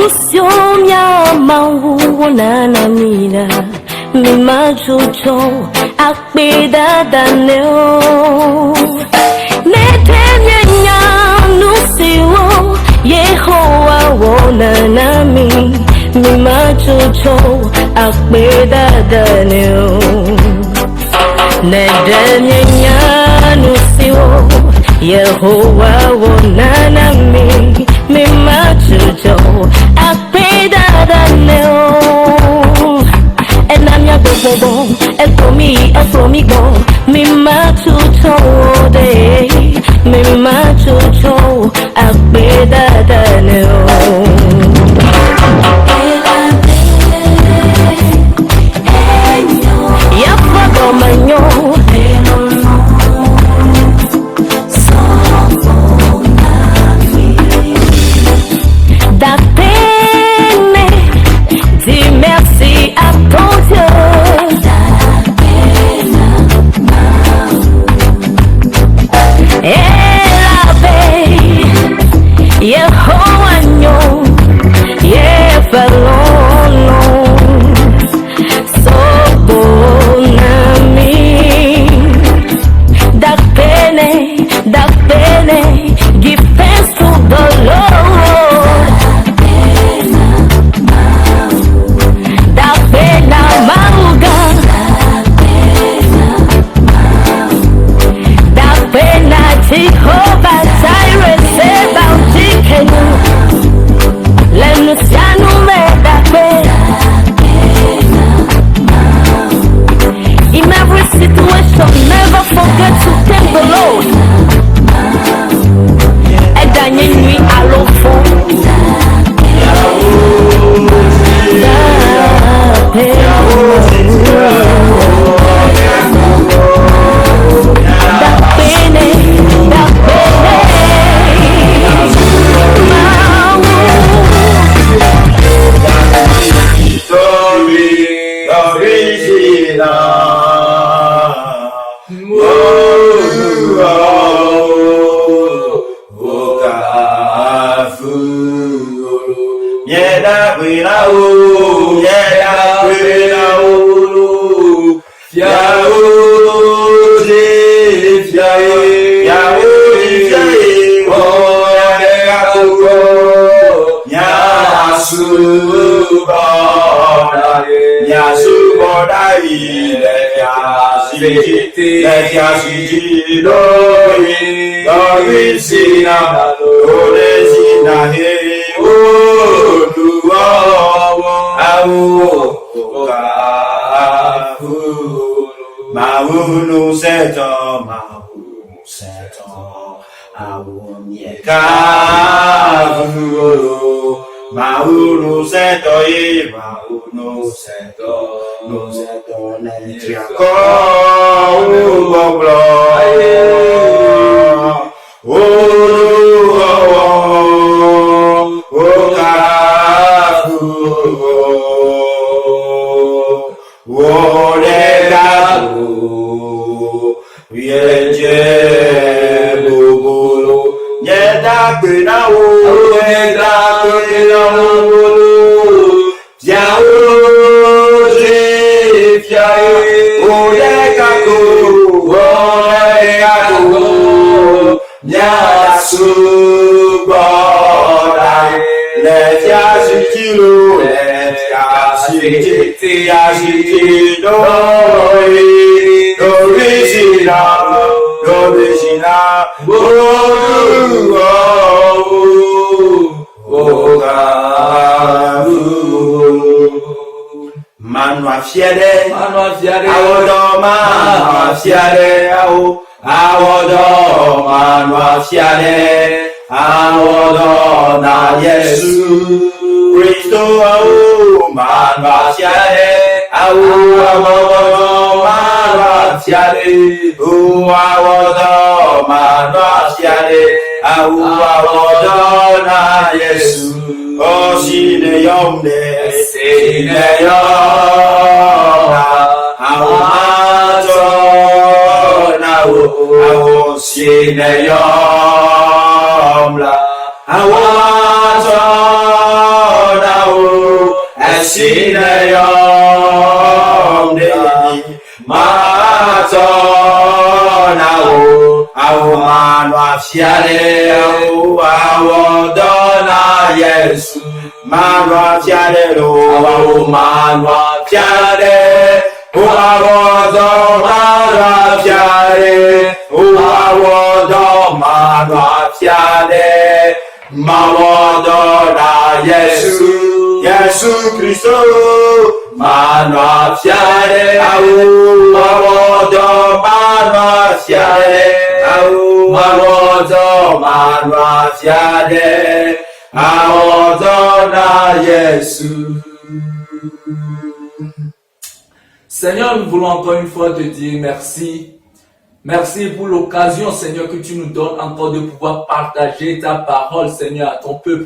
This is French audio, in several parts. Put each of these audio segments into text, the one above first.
siomya mawuna na mina mimachucho akpeda daneo netemya nusiwo Yehowa wona na mimachucho akpeda daneo netemya nusiwo Yehowa wona na mimachucho akpeda daneo Enamya bobo, efomi go, mimachucho de, mimachucho akpeda daneo. Yafago manyo. Merci à ton Dieu. Et la paix, Yehowa nyo, Yefalolo, Sobonami, da pene, give thanks to the Lord. Jehovah Jireh seba ujikenu lenu sianu medape in every situation never forget to thank the Lord edanye nui alofo Yesu. Manwa fiade lo, awa manwa fiade. Uawodo manwa fiade. Uawodo manwa fiade. Mawodo na Yesu, Yesu Christo. Manwa fiade. Mawodo manwa fiade. Mawodo manwa fiade. Mawodo na Yesu. Seigneur, nous voulons encore une fois te dire merci. Merci pour l'occasion, Seigneur, que tu nous donnes encore de pouvoir partager ta parole, Seigneur, à ton peuple.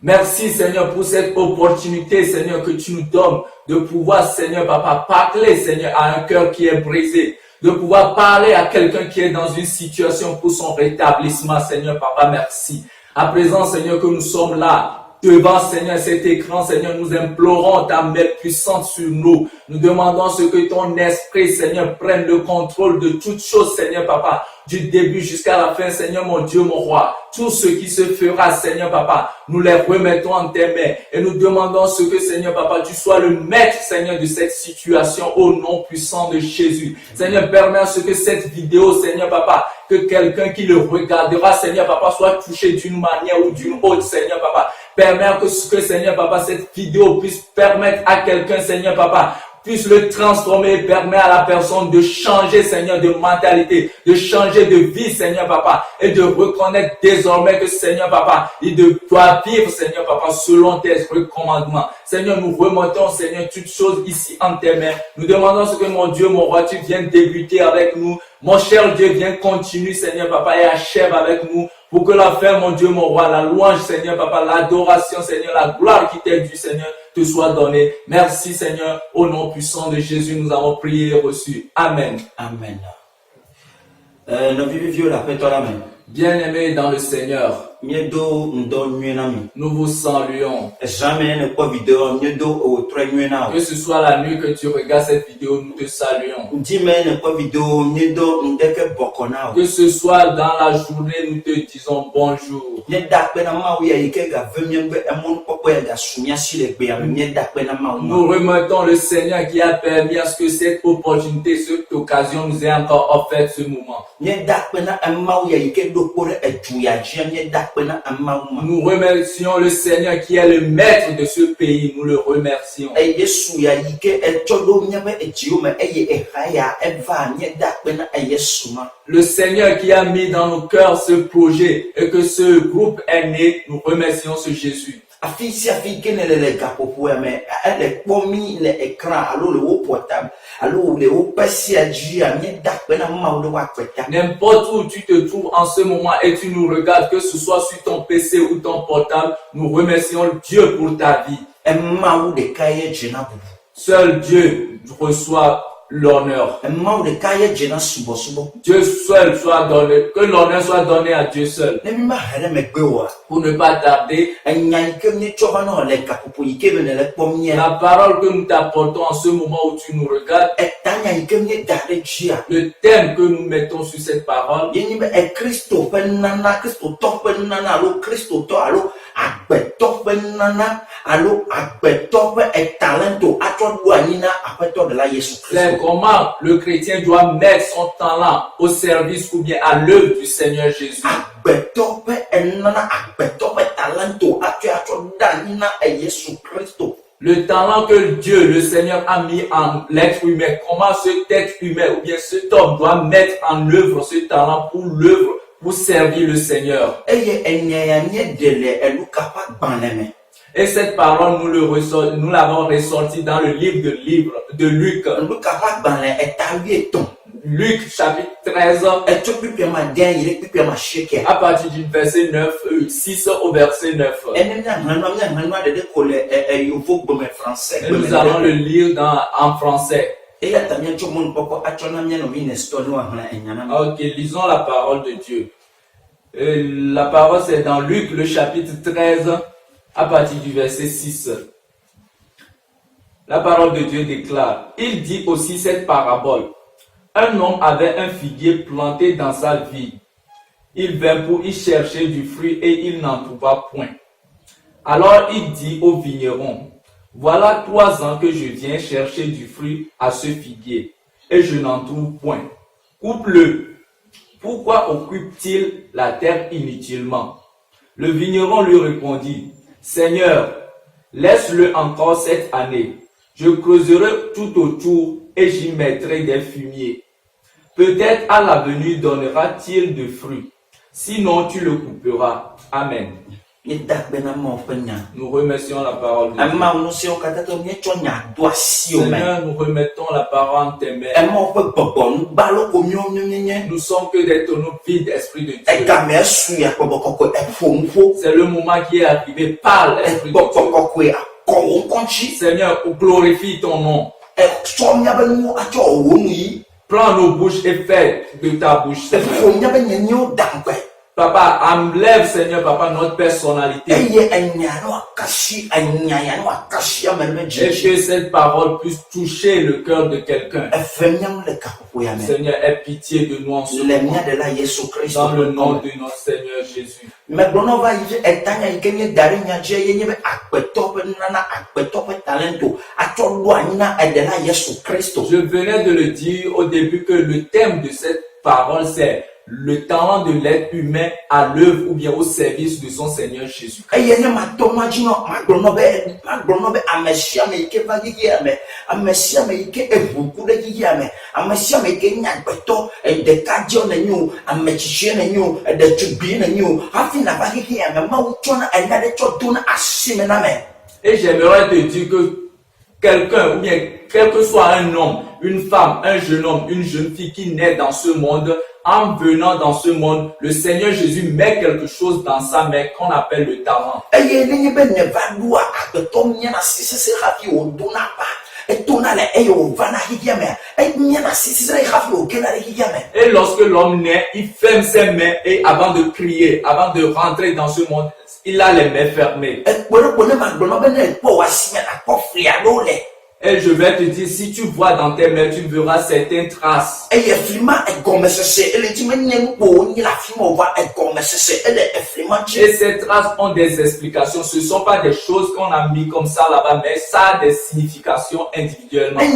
Merci, Seigneur, pour cette opportunité, Seigneur, que tu nous donnes de pouvoir, Seigneur, Papa, parler, Seigneur, à un cœur qui est brisé, de pouvoir parler à quelqu'un qui est dans une situation pour son rétablissement, Seigneur, Papa, merci. À présent, Seigneur, que nous sommes là, devant, Seigneur, cet écran, Seigneur, nous implorons ta main puissante sur nous. Nous demandons ce que ton esprit, Seigneur, prenne le contrôle de toutes choses, Seigneur, Papa, du début jusqu'à la fin, Seigneur, mon Dieu, mon roi. Tout ce qui se fera, Seigneur, Papa, nous les remettons en tes mains et nous demandons ce que, Seigneur, Papa, tu sois le maître, Seigneur, de cette situation au nom puissant de Jésus. Seigneur, permets à ce que cette vidéo, Seigneur, Papa, que quelqu'un qui le regardera, Seigneur, Papa, soit touché d'une manière ou d'une autre, Seigneur, Papa. Permets que Seigneur, Papa, cette vidéo puisse permettre à quelqu'un, Seigneur, Papa, puisse le transformer et permet à la personne de changer, Seigneur, de mentalité, de changer de vie, Seigneur, Papa, et de reconnaître désormais que, Seigneur, Papa, il doit vivre, Seigneur, Papa, selon tes recommandements. Seigneur, nous remontons, Seigneur, toutes choses ici en tes mains. Nous demandons ce que, mon Dieu, mon roi, tu viens débuter avec nous. Mon cher Dieu, viens continuer, Seigneur, Papa, et achève avec nous. Pour que la fin, mon Dieu, mon roi, la louange, Seigneur, Papa, l'adoration, Seigneur, la gloire qui t'est due, Seigneur, te soit donnée. Merci, Seigneur. Au nom puissant de Jésus, nous avons prié et reçu. Amen. Amen. Bien-aimés dans le Seigneur, nous vous saluons. Que ce soit la nuit que tu regardes cette vidéo, nous te saluons. Que ce soit dans la journée, nous te disons bonjour. Nous remettons le Seigneur qui a permis à ce que cette opportunité, cette occasion nous ait encore offert ce moment. Nous remercions le Seigneur qui est le maître de ce pays. Nous le remercions. Le Seigneur qui a mis dans nos cœurs ce projet et que ce groupe est né, nous remercions ce Jésus. N'importe où tu te trouves en ce moment et tu nous regardes, que ce soit sur ton PC ou ton portable, nous remercions Dieu pour ta vie. Seul Dieu reçoit l'honneur. Dieu seul soit donné, que l'honneur soit donné à Dieu seul. Pour ne pas tarder, la parole que nous t'apportons en ce moment où tu nous regardes, le thème que nous mettons sur cette parole, c'est comment le chrétien doit mettre son talent au service ou bien à l'œuvre du Seigneur Jésus. Le talent que Dieu, le Seigneur, a mis en l'être humain, comment cet être humain ou bien cet homme doit mettre en œuvre ce talent pour l'œuvre, pour servir le Seigneur. Et cette parole, nous l'avons ressortie dans le livre de Luc. Luc chapitre 13, à partir du verset 9, 6 au verset 9. Et nous allons le lire en français. Ok, lisons la parole de Dieu. La parole c'est dans Luc, le chapitre 13, à partir du verset 6. La parole de Dieu déclare, il dit aussi cette parabole. Un homme avait un figuier planté dans sa vigne. Il vint pour y chercher du fruit et il n'en trouva point. Alors il dit au vigneron, voilà 3 ans que je viens chercher du fruit à ce figuier, et je n'en trouve point. Coupe-le. Pourquoi occupe-t-il la terre inutilement? Le vigneron lui répondit, Seigneur, laisse-le encore cette année. Je creuserai tout autour et j'y mettrai des fumiers. Peut-être à l'avenir donnera-t-il de fruits. Sinon, tu le couperas. Amen. Nous remercions la parole de Dieu. Seigneur, nous remettons la parole en tes mains. Nous sommes que des tonneaux vides, Esprit de Dieu. C'est le moment qui est arrivé par l'Esprit de Dieu. Seigneur, glorifie ton nom. Prends nos bouches et fais de ta bouche, Seigneur. Papa, enlève, Seigneur, Papa, notre personnalité. Et que cette parole puisse toucher le cœur de quelqu'un. Seigneur, aie pitié de nous en ce moment. Dans le nom de notre Seigneur Jésus. Je venais de le dire au début que le thème de cette parole, c'est le talent de l'être humain à l'œuvre ou bien au service de son Seigneur Jésus. Et j'aimerais te dire que quelqu'un ou bien quel que soit un homme, une femme, un jeune homme, une jeune fille qui naît dans ce monde, en venant dans ce monde, le Seigneur Jésus met quelque chose dans sa main qu'on appelle le talent. Et lorsque l'homme naît, il ferme ses mains et avant de prier, avant de rentrer dans ce monde, il a les mains fermées. Et je vais te dire, si tu vois dans tes mains, tu verras certaines traces. Et ces traces ont des explications. Ce ne sont pas des choses qu'on a mis comme ça là-bas, mais ça a des significations individuellement. Et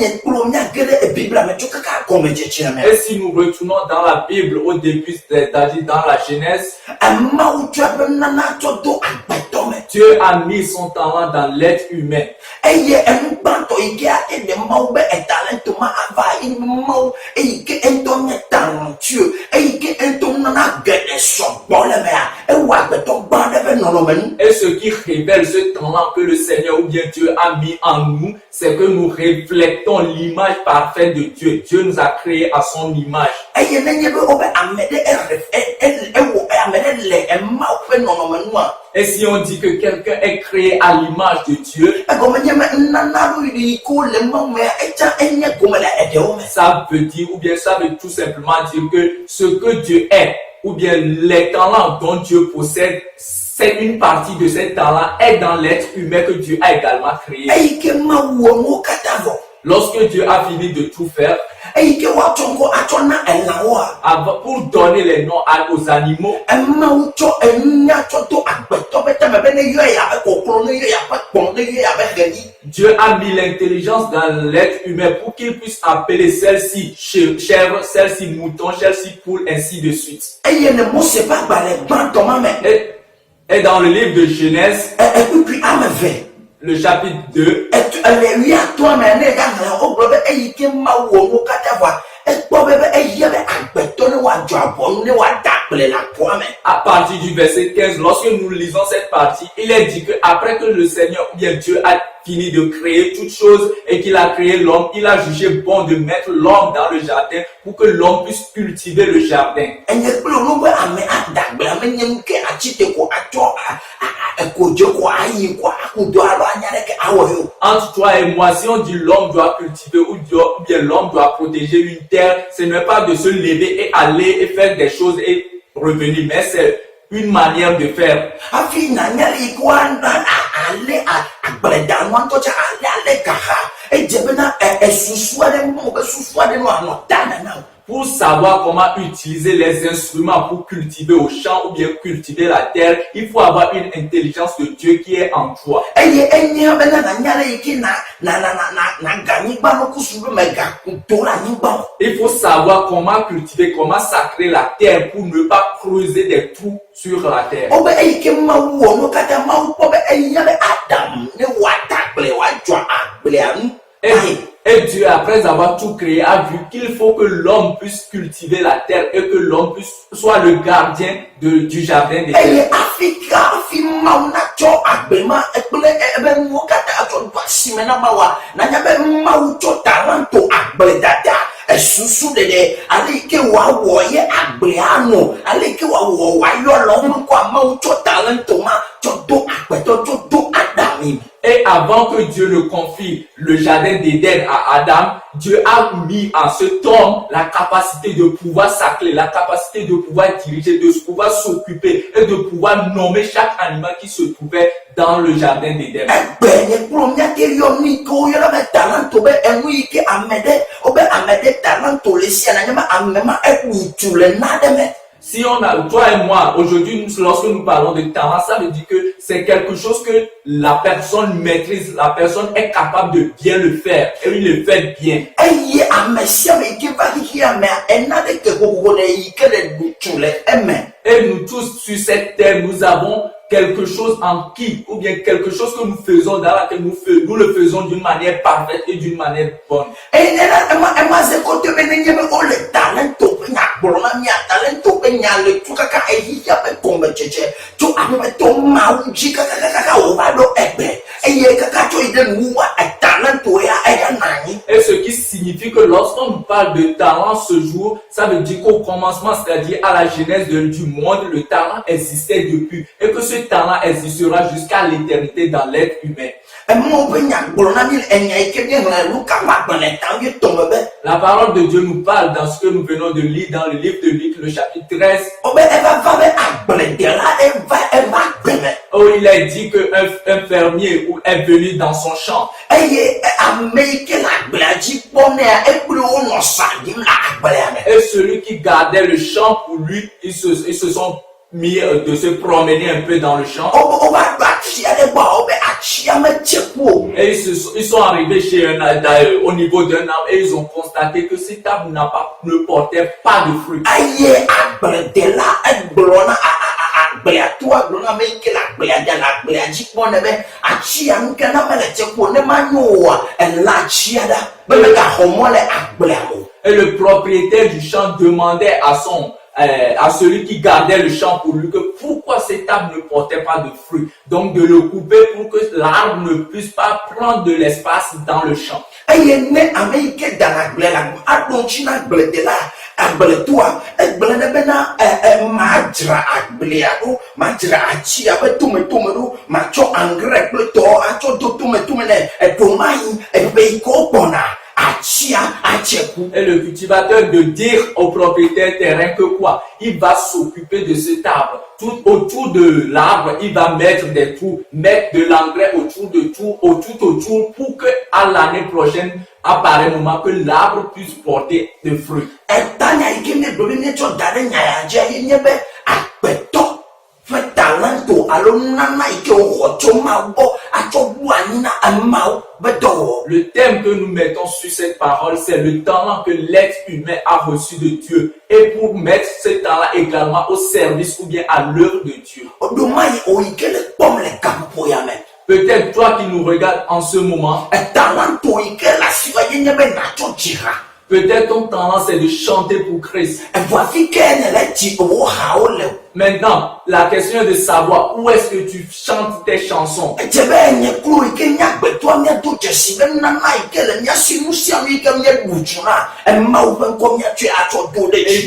si nous retournons dans la Bible au début, c'est-à-dire dans la Genèse, Dieu a mis son talent dans l'être humain. Et ce qui révèle ce talent que le Seigneur ou bien Dieu a mis en nous, c'est que nous reflétons l'image parfaite de Dieu. Dieu nous a créés à son image. Et si on dit que quelqu'un est créé à l'image de Dieu, ça veut dire, ou bien ça veut tout simplement dire que ce que Dieu est, ou bien les talents dont Dieu possède, c'est une partie de ces talents est dans l'être humain que Dieu a également créé. Lorsque Dieu a fini de tout faire, pour donner les noms aux animaux, Dieu a mis l'intelligence dans l'être humain pour qu'il puisse appeler celle-ci chèvre, celle-ci mouton, celle-ci poule, ainsi de suite. Et dans le livre de Genèse, le chapitre 2, à partir du verset 15, lorsque nous lisons cette partie, il est dit que après que le Seigneur ou bien Dieu a fini de créer toutes choses et qu'il a créé l'homme, il a jugé bon de mettre l'homme dans le jardin pour que l'homme puisse cultiver le jardin. Entre toi et moi, si on dit l'homme doit cultiver ou bien l'homme doit protéger une terre, ce n'est pas de se lever et aller et faire des choses et revenir, mais c'est une manière de faire. pour savoir comment utiliser les instruments pour cultiver au champ ou bien cultiver la terre, il faut avoir une intelligence de Dieu qui est en toi. Il faut savoir comment cultiver, comment sacrer la terre pour ne pas creuser des trous sur la terre. Et Dieu, après avoir tout créé, a vu qu'il faut que l'homme puisse cultiver la terre et que l'homme puisse soit le gardien du jardin des terres. Susu dede alike wa wo ye agbeano alike wa wo wa yo lo mo kwa ma o cho talento ma cho do agbeto cho do adami. Et avant que Dieu ne confie le jardin d'Éden à Adam, Dieu a mis en cet homme la capacité de pouvoir sacrer, la capacité de pouvoir diriger, de pouvoir s'occuper et de pouvoir nommer chaque animal qui se trouvait dans le jardin d'Éden. Si on a, toi et moi, aujourd'hui, lorsque nous parlons de talent, ça veut dire que c'est quelque chose que la personne maîtrise, la personne est capable de bien le faire, et il le fait bien. Et nous tous, sur cette terre, nous avons quelque chose en qui, ou bien quelque chose que nous faisons dans laquelle nous le faisons d'une manière parfaite et d'une manière bonne. Et ce qui signifie que lorsqu'on nous parle de talent ce jour, ça veut dire qu'au commencement, c'est-à-dire à la genèse du monde, le talent existait depuis et que ce talent existera jusqu'à l'éternité dans l'être humain. La parole de Dieu nous parle dans ce que nous venons de lire dans le livre de Luc, le chapitre 13. Oh, il a dit qu'un fermier est venu dans son champ. Et celui qui gardait le champ pour lui, ils se sont mis de se promener un peu dans le champ. Et ils sont arrivés chez au niveau d'un arbre et ils ont constaté que cet arbre ne portait pas de fruits. Et le propriétaire du champ demandait à celui qui gardait le champ pour lui que pourquoi cet arbre ne portait pas de fruits. Donc de le couper pour que l'arbre ne puisse pas prendre de l'espace dans le champ. Et le cultivateur de dire au propriétaire terrain que quoi? Il va s'occuper de cet arbre. Tout autour de l'arbre, il va mettre des trous, mettre de l'engrais tout autour pour que à l'année prochaine, à pareil moment, que l'arbre puisse porter des fruits. Le thème que nous mettons sur cette parole, c'est le talent que l'être humain a reçu de Dieu. Et pour mettre ce talent également au service ou bien à l'œuvre de Dieu. Peut-être toi qui nous regardes en ce moment, peut-être ton talent c'est de chanter pour Christ. Maintenant, la question est de savoir où est-ce que tu chantes tes chansons. Il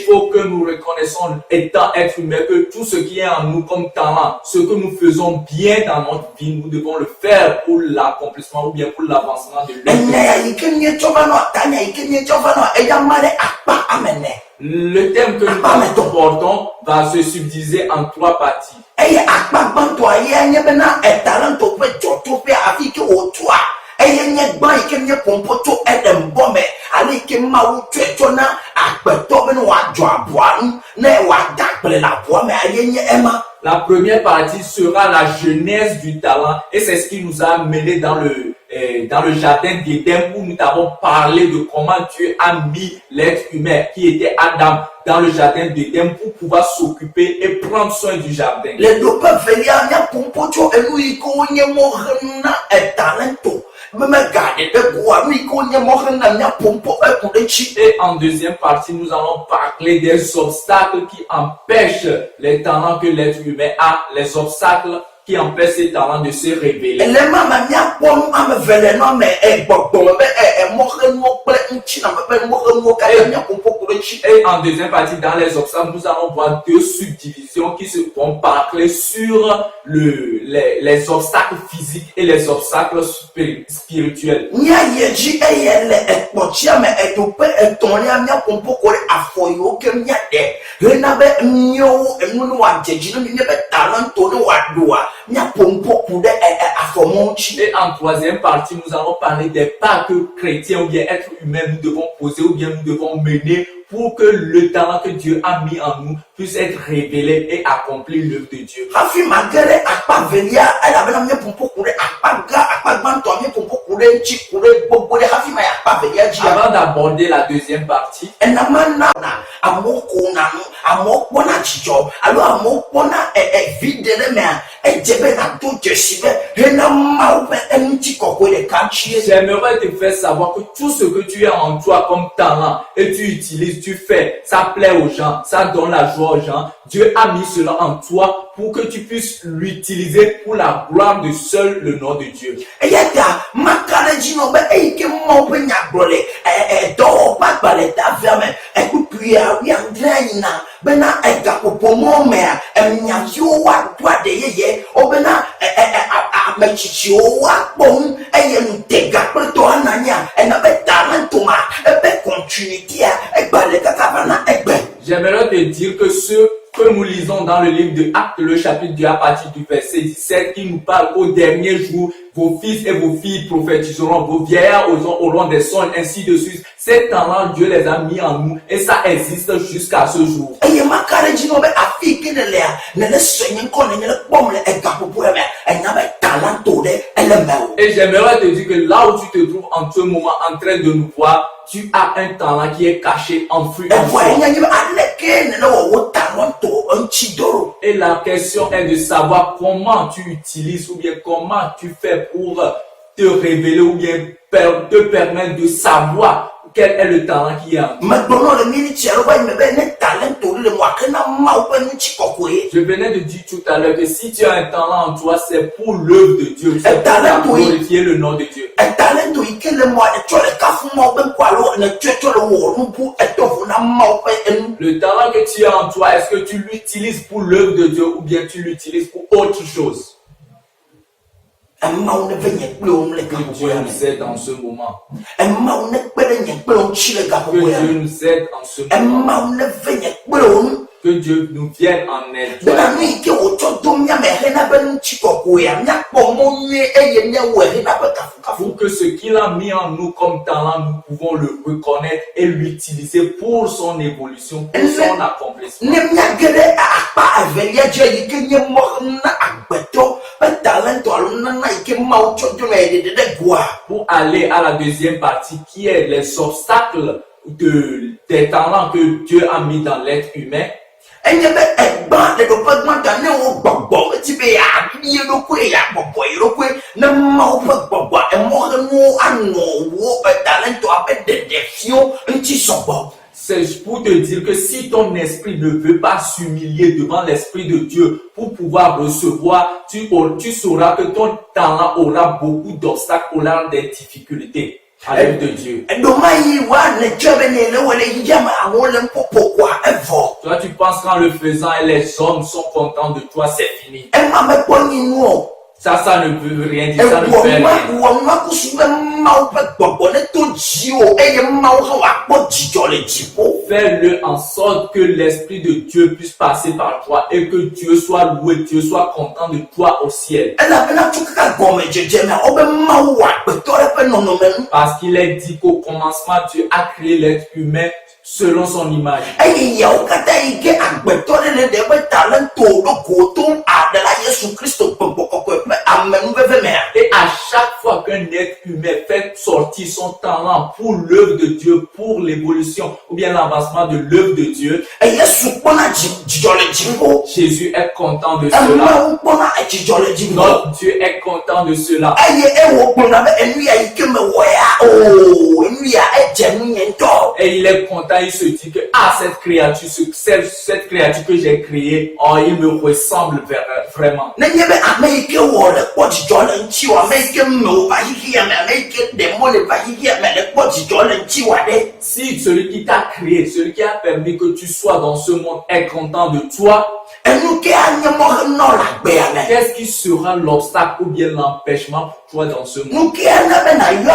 faut que nous reconnaissons, étant être humain, que tout ce qui est en nous comme talent, ce que nous faisons bien dans notre vie, nous devons le faire pour l'accomplissement ou bien pour l'avancement de l'œuvre. Le thème que nous portons va se subdiviser en 3 parties. La première partie sera la genèse du talent et c'est ce qui nous a amené dans le jardin d'Éden où nous avons parlé de comment Dieu a mis l'être humain qui était Adam dans le jardin d'Éden pour pouvoir s'occuper et prendre soin du jardin. Et en deuxième partie, nous allons parler des obstacles qui empêchent les talents que l'être humain a, les obstacles qui empêchent ces talents de se révéler. Et en deuxième partie, dans les obstacles, nous allons voir deux subdivisions qui se vont parler sur les obstacles physiques et les obstacles spirituels. Et en troisième partie, nous allons parler des pas que chrétiens ou bien êtres humains nous devons poser ou bien nous devons mener pour que le talent que Dieu a mis en nous puisse être révélé et accomplir l'œuvre de Dieu. Avant d'aborder la deuxième partie, j'aimerais te faire savoir que tout ce que tu as en toi comme talent et tu utilises, tu fais, ça plaît aux gens, ça donne la joie aux gens. Dieu a mis cela en toi pour que tu puisses l'utiliser pour la gloire de seul le nom de Dieu. J'aimerais te dire que ce que nous lisons dans le livre de Actes, le chapitre 2 à partir du verset 17, qui nous parle au dernier jour, vos fils et vos filles prophétiseront, vos vieillards auront des songes, ainsi de suite. Ces talents, Dieu les a mis en nous et ça existe jusqu'à ce jour. Et j'aimerais te dire que là où tu te trouves en ce moment en train de nous voir, tu as un talent qui est caché, enfoui en toi. Et la question est de savoir comment tu utilises ou bien comment tu fais pour te révéler ou bien te permettre de savoir quel est le talent qui est en toi. Je venais de dire tout à l'heure que si tu as un talent en toi, c'est pour l'œuvre de Dieu. C'est pour glorifier le nom de Dieu. Le talent que tu as en toi, est-ce que tu l'utilises pour l'œuvre de Dieu ou bien tu l'utilises pour autre chose? Que Dieu nous aide en ce moment. Que Dieu nous aide en ce moment. Que Dieu nous vienne en aide. Pour que ce qu'il a mis en nous comme talent, nous pouvons le reconnaître et l'utiliser pour son évolution, pour son accomplissement. Pour aller à la deuxième partie qui est les obstacles des talents que Dieu a mis dans l'être humain. C'est pour te dire que si ton esprit ne veut pas s'humilier devant l'esprit de Dieu pour pouvoir recevoir, tu sauras que ton talent aura beaucoup d'obstacles, aura des difficultés à l'œuvre de Dieu. Toi, tu penses qu'en le faisant, les hommes sont contents de toi, c'est fini. Ça ne veut rien dire, ça ne fait rien. Fais-le en sorte que l'Esprit de Dieu puisse passer par toi et que Dieu soit loué, Dieu soit content de toi au ciel. Parce qu'il est dit qu'au commencement, Dieu a créé l'être humain selon son image. eye yawo kata ike agbetɔ ɖe le ɖe be talento ɖo gotom aɖe la Yesu Kristo gbɔgbɔ kɔkɔe ƒe amenuveve mea. Et à chaque fois qu'un être humain fait sortir son talent pour l'œuvre de Dieu, pour l'évolution ou bien l'avancement de l'œuvre de Dieu, Yesu kpɔna dzidzɔ le dziƒo. Jésus est content de cela. Emawo kpɔna dzidzɔ le dziƒo. Notre Dieu est content de cela. eye ewɔ gblɔna be enu ya yi ke mewɔ ya enu ya edze nu nye ŋutɔ. Et il est content, il se dit que cette créature, cette créature que j'ai créée, il me ressemble vraiment. Nenye be ame yi ke wɔ le kpɔ dzidzɔ le ŋuti o, ame yi ke mewo va xixia me, ame yi ke ɖemo le va xixia me le kpɔ dzidzɔ le ŋuti wa ɖe. Si celui qui t'a créé, celui qui a permis que tu sois dans ce monde est content de toi, Enu ke anye mɔ henɔ le agbea me. qu'est-ce qui sera l'obstacle ou bien l'empêchement pour toi dans ce monde? Nu ke ana be na yɔ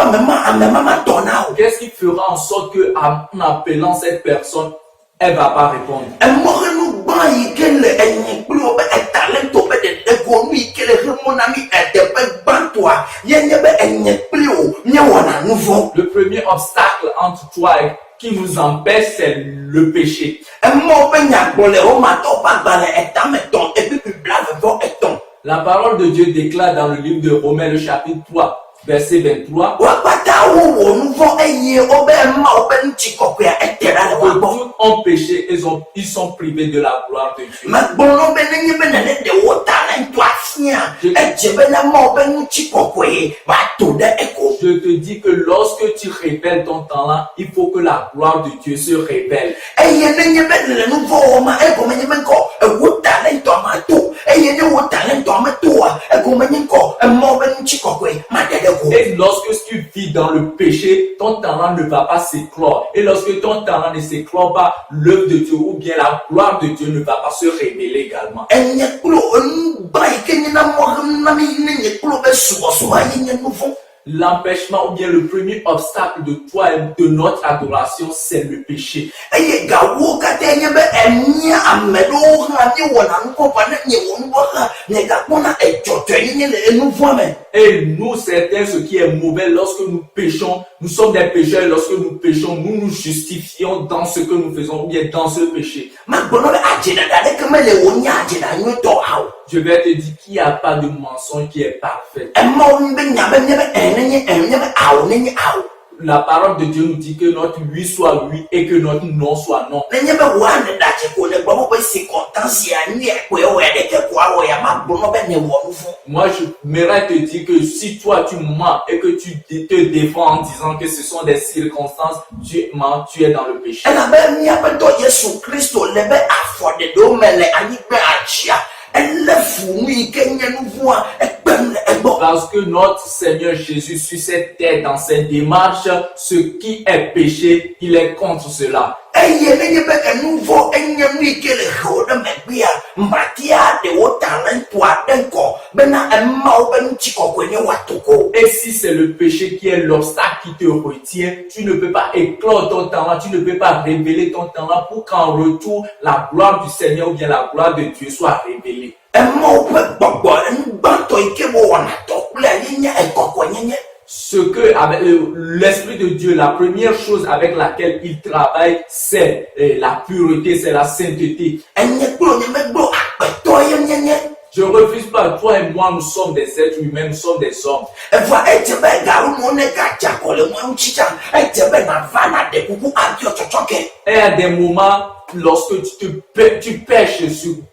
ame ma tɔ na o. Qu'est-ce qui fera en sorte que en appelant cette personne, elle va pas répondre? Emɔhenu gbã yi ke le enyi kpli wo be talento be ɖeɖego nu yi ke le xemo na mi eteƒe gbãtɔa yenye be enyi kpli wo míewɔna nu vɔ. Le premier obstacle entre toi et qui nous empêche, c'est le péché. Emɔ be nyagbɔ le Romatɔwo ƒe agbalẽ etãmetɔ̃ epipi blaeve-vɔ-etɔ̃. La parole de Dieu déclare dans le livre de Romains, le chapitre 3, verset 23, Wo katã wowɔ nu vɔ eye wobe emawo ƒe ŋutikɔkɔea ete ɖa le que woa gbɔ. tous ont péché et ils sont privés de la gloire de Dieu. Megblɔ be nenye be nene ɖe wo talento afia, edze be ne emawo ƒe ŋutikɔkɔe va to ɖe eko. Je te dis que lorsque tu révèles ton talent, il faut que la gloire de Dieu se révèle. Eye nenye be le nu vɔ wɔma egɔme nye be ŋkɔ ewo talento ma to eye ne wo talento me toa egɔme nye ŋkɔ emawo ƒe ŋutikɔkɔe ma ɖe ɖe ko. Et lorsque tu vis dans le péché, ton talent ne va pas s'éclore. Et lorsque ton talent ne s'éclore pas, l'œuvre de Dieu ou bien la gloire de Dieu ne va pas se révéler également. Enye kplo enu gba yi ke nye na mɔ na mi nenye kplo be subɔsubɔ ye nye nu vɔ. L'empêchement ou bien le premier obstacle de toi et de notre adoration, c'est le péché. Eye gawo katã nye be emia ame ɖewo hã míewɔna nu vɔ va ne miewɔ nu vɔ hã nye gakpɔna edzɔdzɔe nye le enu vɔ me. Et nous, certains, ce qui est mauvais, lorsque nous péchons, nous sommes des pécheurs, lorsque nous péchons, nous nous justifions dans ce que nous faisons, ou bien dans ce péché. Magblɔ be adzeɖaɖa ɖeke mele wo nye adzeɖa nyuitɔ ha o. Je vais te dire qu'il n'y a pas de mensonge qui est parfait. Emawo be nya be nye be nenye be awo nenye awo. La parole de Dieu nous dit que notre oui soit oui et que notre non soit non. Nenye be wo ane ɖadze ko le gbɔ be circonstance ya nyuie koe wɔ ya ɖeke ko awɔ ya magblɔ be ne wɔ nu vɔ. Moi, je m'aimerais te dire que si toi tu mens et que tu te défends en disant que ce sont des circonstances, tu mens, tu es dans le péché. Elabe míaƒe dɔ Yesu Kristo le be afɔ ɖeɖewo me le anyigba adzia. Elle fou nu yi ke nye nu vɔa ekpem le egbɔ. Parce que notre Seigneur Jésus sur cette terre, dans cette démarche, ce qui est péché, il est contre cela. Eye nenye be enu vɔ enye nu yi ke le xewo ɖe megbea mbatia ɖewo talentoa ɖe ŋkɔ bena emawo ƒe ŋutikɔkɔe nye woato ko. Et si c'est le péché qui est l'obstacle qui te retient, tu ne peux pas éclore ton talent, tu ne peux pas révéler ton talent pour qu'en retour, la gloire du Seigneur ou bien la gloire de Dieu soit révélée. Emawo ƒe gbɔgbɔ enu gbãtɔ yi ke wɔna dɔ kple yi nye ekɔkɔenyenye. Ce que avec l'Esprit de Dieu, la première chose avec laquelle il travaille, c'est la pureté, c'est la sainteté. Enye kplo nye megblɔ agbetɔ ye nyenye. Je refuse pas, toi et moi, nous sommes des êtres humains, nous sommes des hommes. Evɔ edze be gaɖo ne gadza kɔ le mɔ ŋuti tsa edze be nava na ɖe kuku abiɔ tsɔtsɔke. Et à des moments, lorsque tu pèches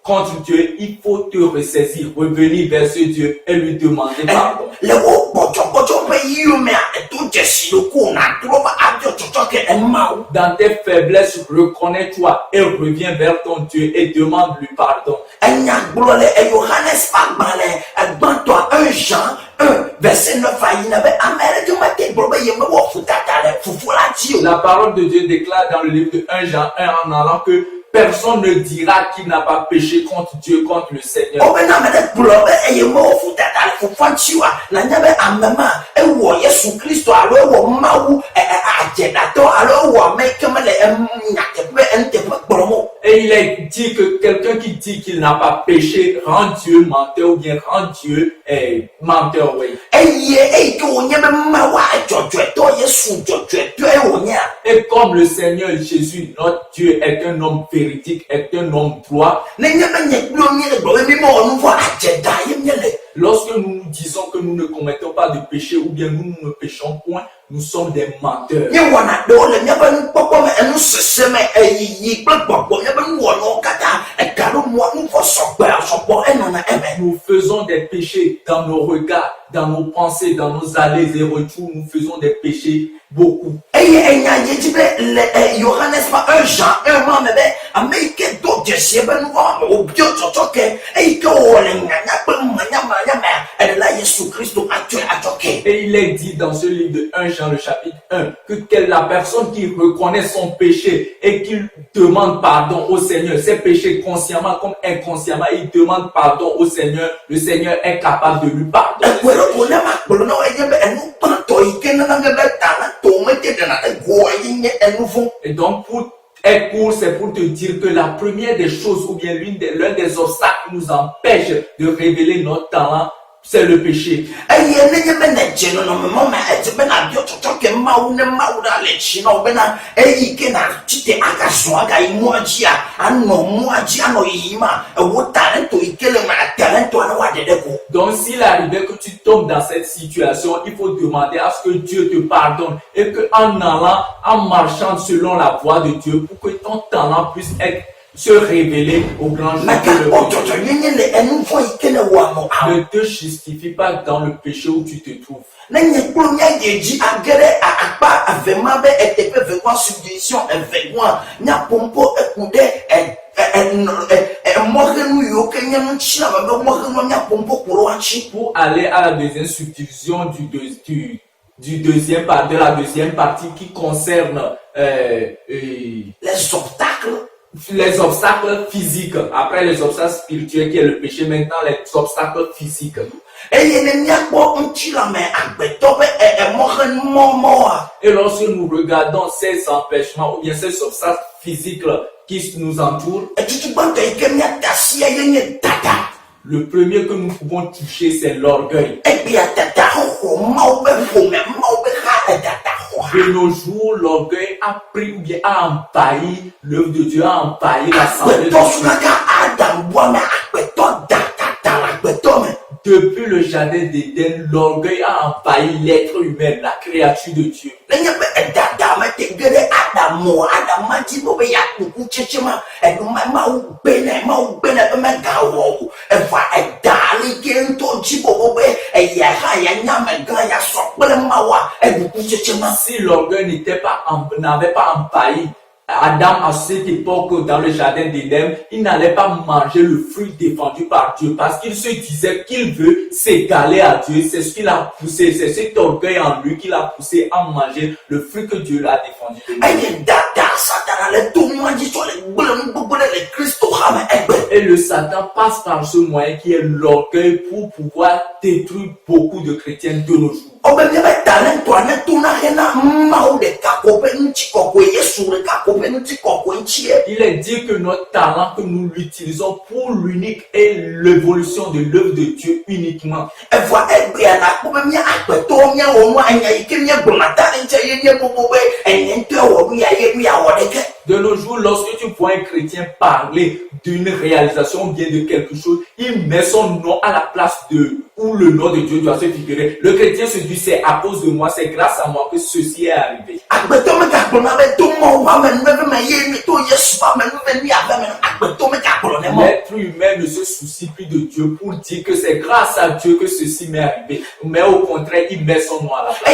contre Dieu, il faut te ressaisir, revenir vers ce Dieu et lui demander pardon. Le wo gbɔdzɔgbɔdzɔ ƒe yiwo mea eto dzesi ɖo ko natrɔ be abiɔ tsɔtsɔke emawo. Dans tes faiblesses, reconnais-toi et reviens vers ton Dieu et demande-lui pardon. Enya gblɔ le Yohanes ƒe agbalẽ egbãtɔ 1 Jean 1 verset 9 a yina be ame aɖeke mate gblɔ be yemewɔ futata le Fofo la dzi o. La parole de Dieu déclare dans le livre de 1 Jean 1 en allant que personne ne dira qu'il n'a pas péché contre Dieu, contre le Seigneur. Obena ame ɖe gblɔ be yemewɔ futata le Fofoa dzi oa nanya be ame ma ewɔ Yesu Kristo alo ewɔ Mawu adzeɖatɔ alo ewɔ ame yi ke mele nyateƒe enuteƒe gblɔm o. Et il est dit que quelqu'un qui dit qu'il n'a pas péché rend Dieu menteur ou bien rend Dieu menteur, oui. Eye eyi ke Et comme le Seigneur Jésus, notre Dieu, est un homme véridique, est un homme droit, lorsque nous nous disons que nous ne commettons pas de péché ou bien nous ne péchons point, nous sommes des menteurs. Nous faisons des péchés dans nos regards, dans nos pensées, dans nos allées et retours. Nous faisons des péchés beaucoup. Et il est dit dans ce livre de 1 Jean, le chapitre 1, que la personne qui reconnaît son péché et qui demande pardon au Seigneur, ses péchés consciemment comme inconsciemment, il demande pardon au Seigneur, le Seigneur est capable de lui pardonner. Et donc, pour être court, c'est pour te dire que la première des choses ou bien l'un des obstacles qui nous empêche de révéler notre talent, c'est le péché. Donc s'il arrivait que tu tombes dans cette situation, il faut demander à ce que Dieu te pardonne et qu'en allant, en marchant selon la voie de Dieu, pour que ton talent puisse se révéler au grand jour. Ne te justifie pas dans le péché où tu te trouves. Pour aller à la deuxième subdivision de la deuxième partie qui concerne les obstacles physiques. Après les obstacles spirituels qui est le péché, maintenant les obstacles physiques. Et lorsque nous regardons ces empêchements ou bien ces obstacles physiques qui nous entourent, le premier que nous pouvons toucher, c'est l'orgueil. De nos jours, l'orgueil a pris ou bien a envahi l'œuvre de Dieu, a envahi l'assemblée de Dieu. Depuis le jardin d'Éden, l'orgueil a envahi l'être humain, la créature de Dieu. Si l'orgueil n'avait pas envahi Adam, à cette époque, dans le jardin d'Éden, il n'allait pas manger le fruit défendu par Dieu parce qu'il se disait qu'il veut s'égaler à Dieu. C'est ce qu'il a poussé, c'est cet orgueil en lui qui l'a poussé à manger le fruit que Dieu l'a défendu. Et le Satan passe par ce moyen qui est l'orgueil pour pouvoir détruire beaucoup de chrétiens de nos jours. Il est dit que notre talent que nous l'utilisons pour l'unique et l'évolution de l'œuvre de Dieu uniquement. De nos jours, lorsque tu vois un chrétien parler d'une réalisation ou bien de quelque chose, il met son nom à la place de où le nom de Dieu doit se figurer. Le chrétien se dit, c'est à cause de moi, c'est grâce à moi que ceci est arrivé. L'être humain ne se soucie plus de Dieu pour dire que c'est grâce à Dieu que ceci m'est arrivé. Mais au contraire, il met son nom à la place.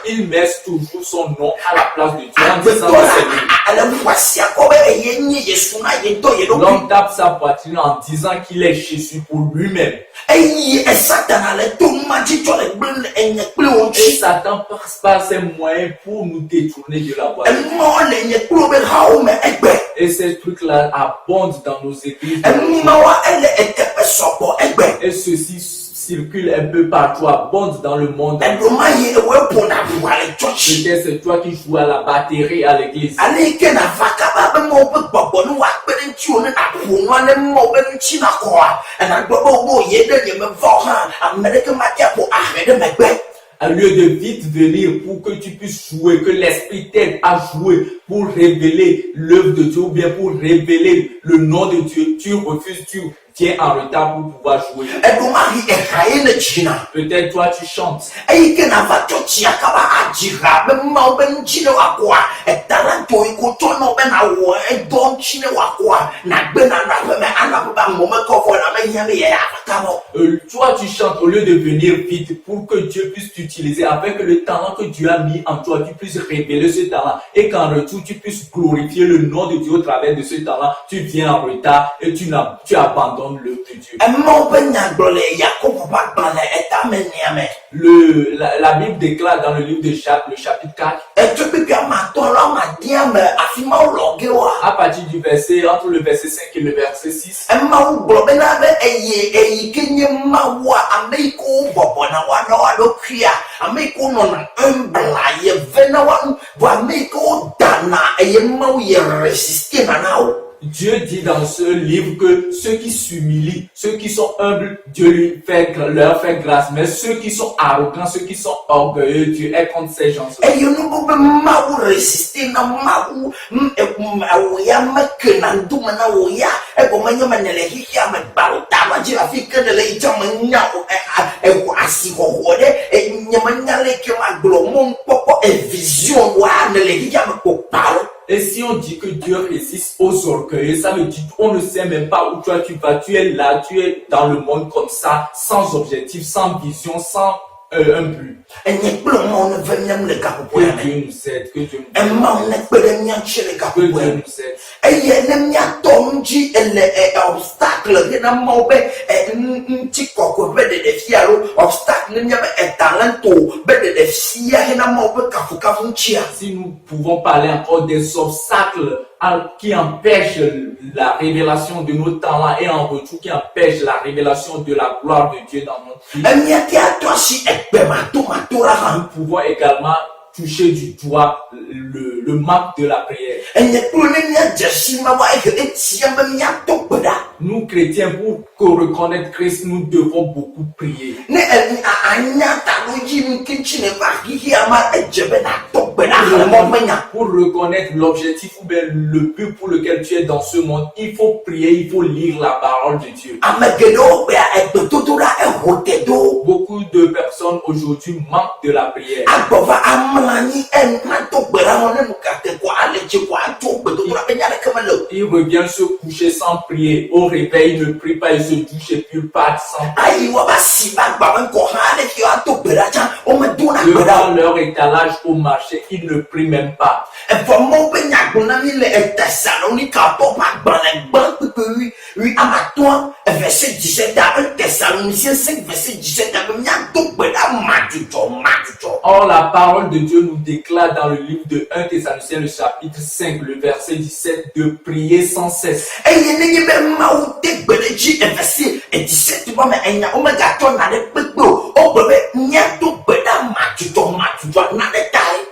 Il met toujours son nom à la place de Dieu en disant que c'est lui. L'homme tape sa poitrine en disant qu'il est Jésus pour lui-même. Et Satan passe par ses moyens pour nous détourner de la voie. Et ces trucs-là abondent dans nos églises. Et ceci circule un peu partout, abonde dans le monde. Peut-être c'est toi qui joues à la batterie à l'église. la be mo be gbogbo no wa pe nti o ne na po no ne mo be nti na ko a na gbogbo bo ye de ye me vo ha America ma dia po a de me gbe. Au lieu de vite venir pour que tu puisses jouer, que l'Esprit t'aide à jouer pour révéler l'œuvre de Dieu ou bien pour révéler le nom de Dieu, tu refuses, tu viens en retard pour pouvoir jouer. Peut-être toi tu chantes. Toi tu chantes au lieu de venir vite pour que Dieu puisse t'utiliser afin que le talent que Dieu a mis en toi, tu puisses révéler ce talent et qu'en retour tu puisses glorifier le nom de Dieu au travers de ce talent. Tu viens en retard et tu abandonnes l'œuvre de Dieu. La Bible déclare dans le livre de Jacques, le chapitre 4, à partir du verset, entre le verset 5 et le verset 6, Dieu dit dans ce livre que ceux qui s'humilient, ceux qui sont humbles, Dieu leur fait grâce. Mais ceux qui sont arrogants, ceux qui sont orgueilleux, Dieu est contre ces gens. Et si on dit que Dieu résiste aux orgueilleux, ça veut dire qu'on ne sait même pas où toi tu vas. Tu es là, tu es dans le monde comme ça, sans objectif, sans vision, sans un but. Que Dieu nous aide, que Dieu nous Si nous pouvons parler encore des obstacles qui empêchent la révélation de nos talents et en retour qui empêchent la révélation de la gloire de Dieu dans notre vie. Nous pouvons également toucher du doigt le manque de la prière. Nous chrétiens, pour reconnaître Christ, nous devons beaucoup prier. Pour reconnaître l'objectif ou bien le but pour lequel tu es dans ce monde, il faut prier, il faut lire la parole de Dieu. Beaucoup de personnes aujourd'hui manquent de la prière. Il revient se coucher sans prier. Au réveil, il ne prie pas, il se douche et puis il part sans prier. Devant leur étalage au marché, ils ne prient même pas. Verset 17 à 1 Thessaloniciens 5, verset 17 à 1. Or, la parole de Dieu nous déclare dans le livre de 1 Thessaloniciens, le chapitre 5, le verset 17, de prier sans cesse.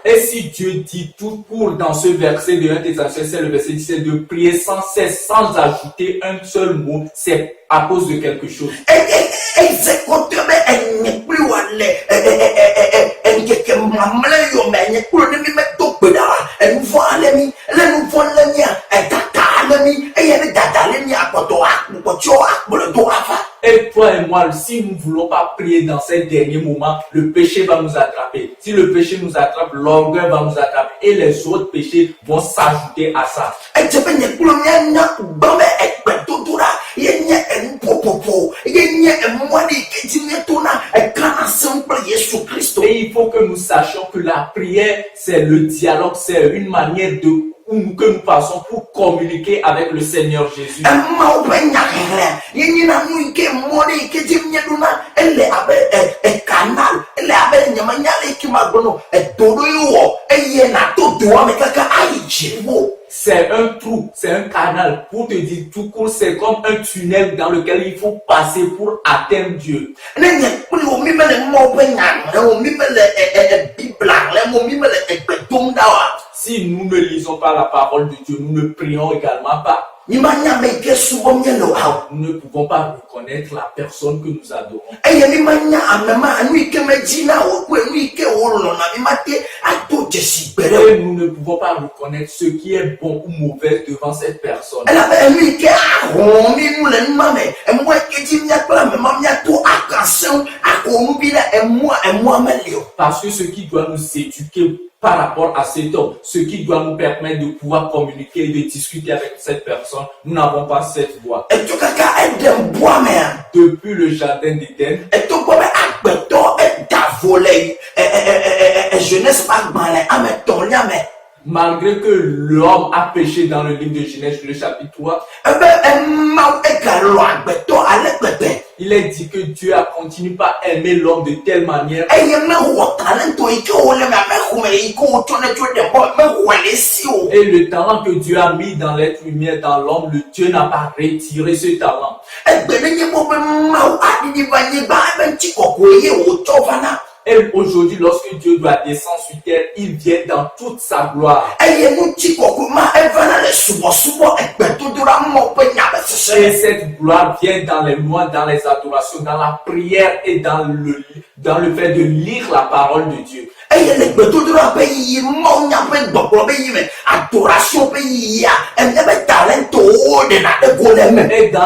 Et si Dieu dit tout court dans ce verset de 1 Thessaloniciens, c'est le verset 17, de prier sans cesse, sans ajouter un seul mot, c'est à cause de quelque chose. Et toi et moi, si nous ne voulons pas prier dans ces derniers moments, le péché va nous attraper. Si le péché nous attrape, l'orgueil va nous attraper. Et les autres péchés vont s'ajouter à ça. Et il faut que nous sachions que la prière, c'est le dialogue, c'est une manière que nous passons pour communiquer avec le Seigneur Jésus. C'est un trou, c'est un canal. Pour te dire tout court, c'est comme un tunnel dans lequel il faut passer pour atteindre Dieu. si nous ne lisons pas la parole de Dieu, nous ne prions également pas. Ni manya meke subom nyelo aw. Nous ne pouvons pas reconnaître la personne que nous adorons. Eye ni manya amema anu ike mejina wo ku anu ike wo lo na mi mate ato jesi gbere. Et nous ne pouvons pas reconnaître ce qui est bon ou mauvais devant cette personne. Elle avait anu ike ahon mi mu le nma me emu ike ji nya kla me ma nya to akasen akonu bi na emu amelio. Parce que ce qui doit nous éduquer par rapport à cet homme, ce qui doit nous permettre de pouvoir communiquer, de discuter avec cette personne, nous n'avons pas cette voix. Et tu kaka edem bois me. Depuis le jardin d'Éden, Et tu bois me agbeto et da volé jeunesse pas gbalé ameton lia me. malgré que l'homme a péché dans le livre de Genèse, le chapitre 3, il est dit que Dieu a continué par aimer l'homme de telle manière. Et le talent que Dieu a mis dans l'être humain, dans l'homme, le Dieu n'a pas retiré ce talent. Et aujourd'hui, lorsque Dieu doit descendre sur terre, il vient dans toute sa gloire. Et cette gloire vient dans les lois, dans les adorations, dans la prière et dans le fait de lire la parole de Dieu. Et dans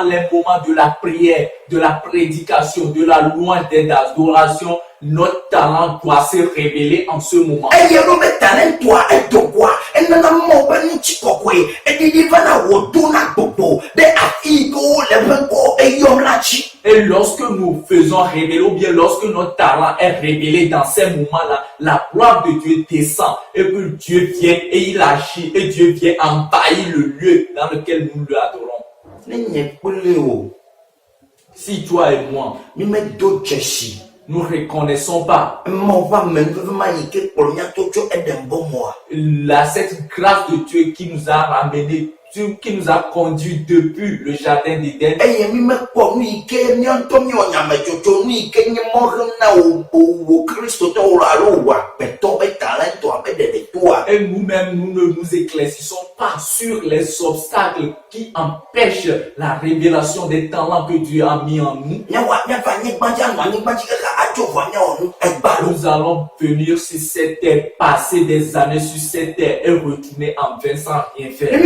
les moments de la prière, de la prédication, de la louange, des adorations, notre talent doit se révéler en ce moment. Et lorsque nous faisons révéler, ou bien lorsque notre talent est révélé dans ces moments-là, la gloire de Dieu descend et que Dieu vient et il agit et Dieu vient envahir le lieu dans lequel nous le adorons. Si toi et moi, nous ne reconnaissons pas cette grâce de Dieu qui nous a ramenés, qui nous a conduits depuis le jardin d'Éden. Et nous-mêmes, nous ne nous éclaircissons pas sur les obstacles qui empêchent la révélation des talents que Dieu a mis en nous. Nous allons venir sur cette terre, passer des années sur cette terre et retourner en vain sans rien faire.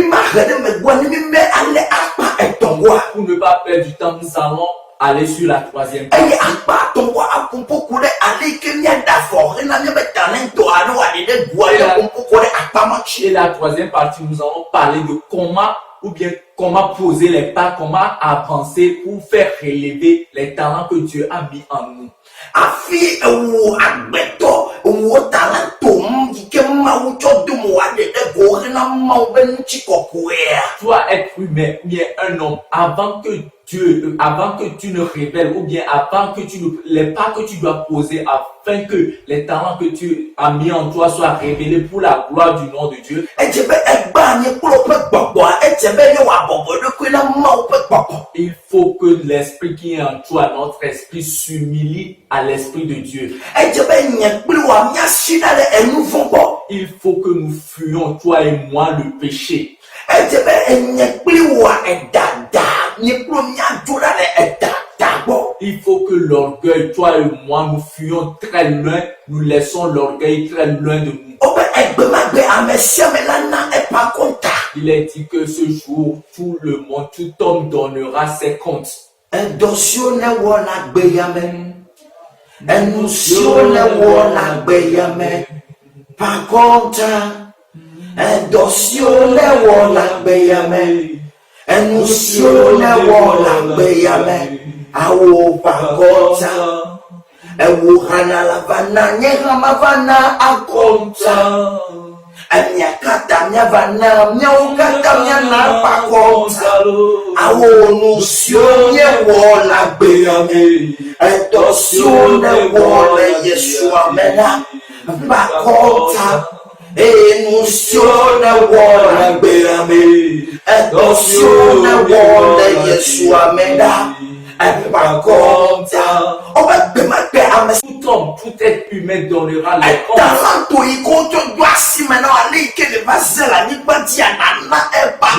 Pour ne pas perdre du temps, nous allons aller sur la troisième partie. Et la troisième partie, nous allons parler de comment poser les pas, comment avancer pour faire relever les talents que Dieu a mis en nous. Toi, être humain, bien un homme, avant que tu ne révèles, ou bien avant que les pas que tu dois poser afin que les talents que tu as mis en toi soient révélés pour la gloire du nom de Dieu. Il faut que l'esprit qui est en toi, notre esprit, s'humilie à l'esprit de Dieu. Il faut que nous fuyions, toi et moi, le péché. Il faut que l'orgueil, toi et moi, nous fuyions très loin, nous laissons l'orgueil très loin de nous. Il est dit que ce jour, tout le monde, tout homme donnera ses comptes. Par contre, Par contre, on va demander à mes Tout homme, tout être humain donnera les comptes.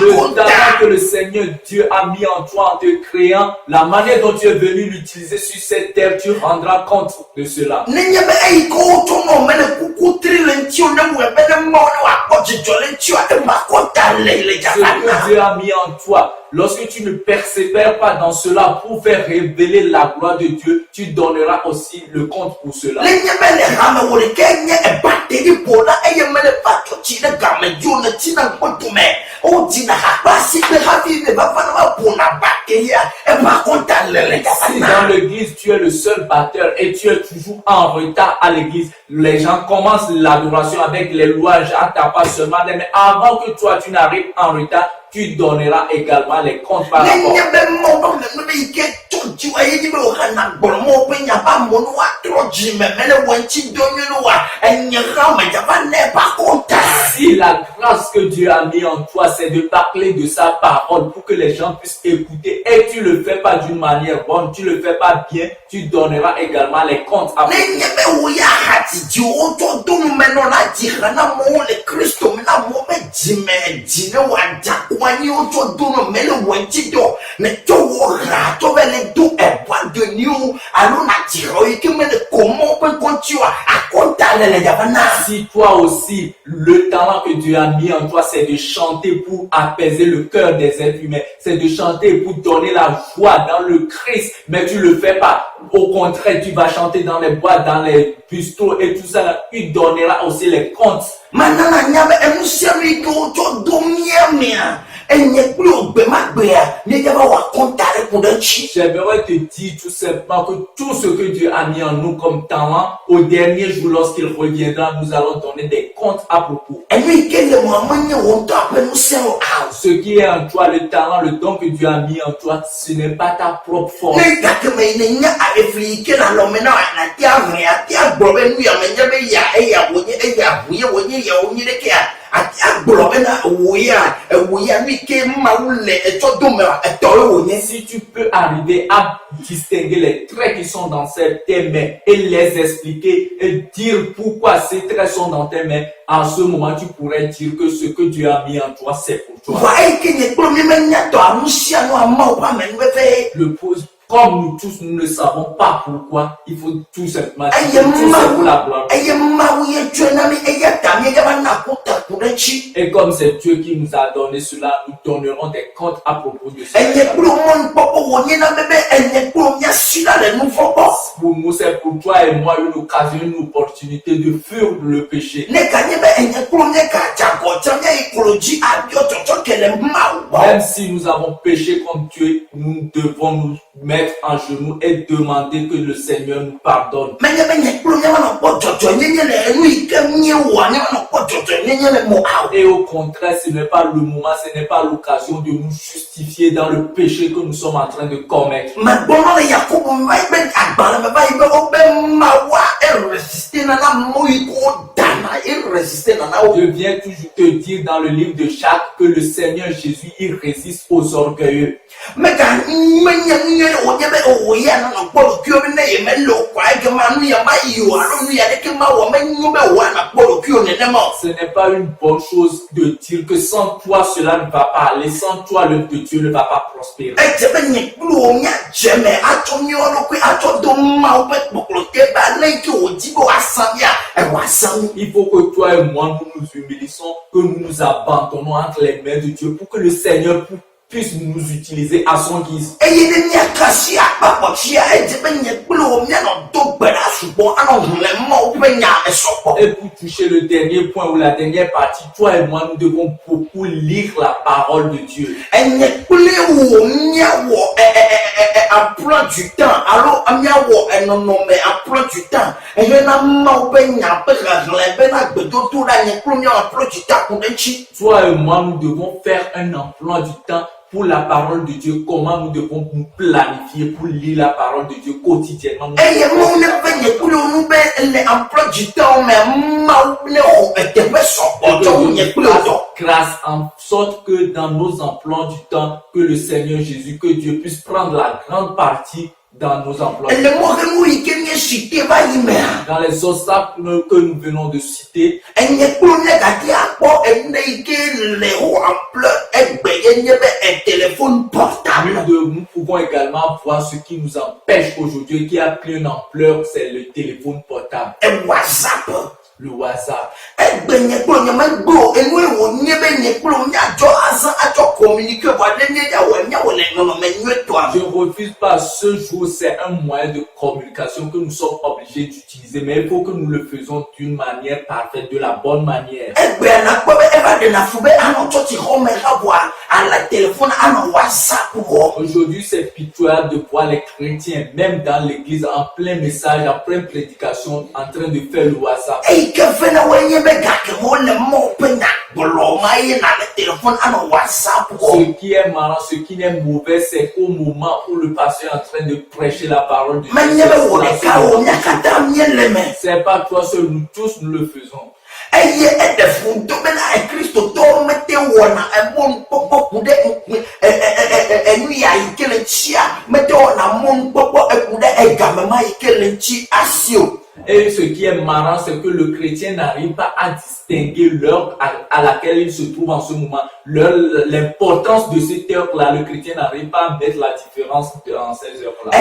Le talent que le Seigneur Dieu a mis en toi en te créant, la manière dont tu es venu l'utiliser sur cette terre, tu rendras compte de cela. Ce que Dieu a mis en toi, lorsque tu ne persévères pas dans cela pour faire révéler la gloire de Dieu, tu donneras aussi le compte pour cela. Si dans l'église tu es le seul batteur et tu es toujours en retard à l'église, les gens commencent l'adoration avec les louanges à ta part seulement, mais avant que toi tu n'arrives en retard, tu donneras également les comptes par rapport. Si la grâce que Dieu a mis en toi, c'est de parler de sa parole pour que les gens puissent écouter et tu le fais pas d'une manière bonne, tu le fais pas bien, tu donneras également les comptes à Si toi aussi, le talent que Dieu a mis en toi, c'est de chanter pour apaiser le cœur des êtres humains, c'est de chanter pour donner la joie dans le Christ, mais tu le fais pas. Au contraire, tu vas chanter dans les boîtes, dans les bistrots et tout ça, tu donneras aussi les comptes. J'aimerais te dire tout simplement que tout ce que Dieu a mis en nous comme talent, au dernier jour, lorsqu'il reviendra, nous allons donner des comptes à propos. Ce qui est en toi, le talent, le don que Dieu a mis en toi, ce n'est pas ta propre force. Si tu peux arriver à distinguer les traits qui sont dans tes mains et les expliquer et dire pourquoi ces traits sont dans tes mains, en ce moment tu pourrais dire que ce que Dieu a mis en toi, c'est pour toi. Comme nous tous, nous ne savons pas pourquoi, il faut tout simplement dire que tout c'est pour la gloire. Et comme c'est Dieu qui nous a donné cela, nous donnerons des comptes à propos de cela. Pour nous, c'est pour toi et moi une occasion, une opportunité de fuir le péché. Même si nous avons péché comme Dieu, nous devons nous mettre en genoux et demander que le Seigneur nous pardonne. Et au contraire, ce n'est pas le moment, ce n'est pas l'occasion de nous justifier dans le péché que nous sommes en train de commettre. Je viens toujours te dire dans le livre de Jacques que le Seigneur Jésus, il résiste aux orgueilleux. Ce n'est pas une bonne chose de dire que sans toi cela ne va pas aller, sans toi le de Dieu ne va pas prospérer. Il faut que toi et moi nous nous humilissons, que nous nous abandonnons entre les mains de Dieu pour que le Seigneur puisse nous utiliser à son guise. Et pour toucher le dernier point ou la dernière partie, toi et moi, nous devons beaucoup lire la parole de Dieu. Emploi du temps. Alors, emploi du temps. Toi et moi, nous devons faire un emploi du temps pour la parole de Dieu, comment nous devons nous planifier pour lire la parole de Dieu quotidiennement. Et mon ne pour nous emploi du temps, mais grâce en sorte que dans nos emplois du temps, que le Seigneur Jésus, que Dieu puisse prendre la grande partie dans nos emplois. Dans les obstacles que nous venons de citer, nous pouvons également voir ce qui nous empêche aujourd'hui, qui a pris une ampleur, c'est le téléphone portable. Le WhatsApp. Je refuse pas, ce jour c'est un moyen de communication que nous sommes obligés d'utiliser, mais il faut que nous le faisons d'une manière parfaite, de la bonne manière. Aujourd'hui c'est pitoyable de voir les chrétiens, même dans l'église, en plein message, en pleine prédication, en train de faire le WhatsApp. Ce qui est marrant, ce qui est mauvais, c'est qu'au moment où le pasteur est en train de prêcher la parole de Dieu, c'est pas toi seul, nous tous nous le faisons. Et ce qui est marrant, c'est que le chrétien n'arrive pas à distinguer l'heure à laquelle il se trouve en ce moment. L'importance de cette heure-là, le chrétien n'arrive pas à mettre la différence dans ces heures-là.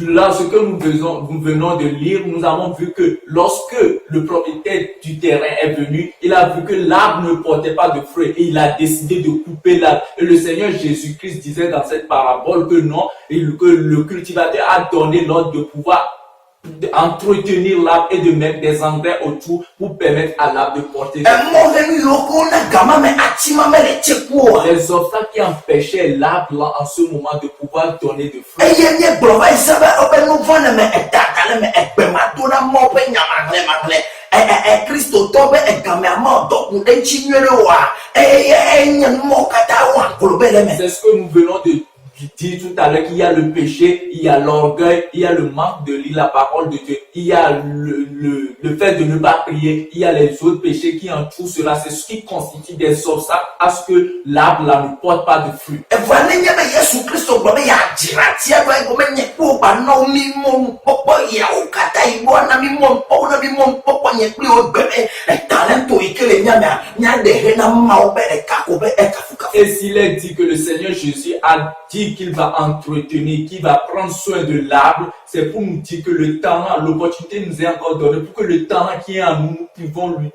Là, ce que nous venons de lire, nous avons vu que lorsque le propriétaire du terrain est venu, il a vu que l'arbre ne portait pas de fruits et il a décidé de couper l'arbre. Et le Seigneur Jésus-Christ disait dans cette parabole que non, et que le cultivateur a donné l'ordre de pouvoir entretenir l'arbre et de mettre des engrais autour pour permettre à l'arbre de porter des fruits. Les obstacles qui empêchaient l'arbre là, en ce moment de pouvoir donner de fruits. C'est ce que nous venons de dit tout à l'heure, qu'il y a le péché, il y a l'orgueil, il y a le manque de lire la parole de Dieu, il y a le fait de ne pas prier, il y a les autres péchés qui entourent cela. C'est ce qui constitue des obstacles à ce que l'arbre là ne porte pas de fruits. Et s'il est dit que le Seigneur Jésus a dit qu'il va entretenir, qu'il va prendre soin de l'arbre, c'est pour nous dire que le talent, l'opportunité nous est encore donnée pour que le talent qui est en nous,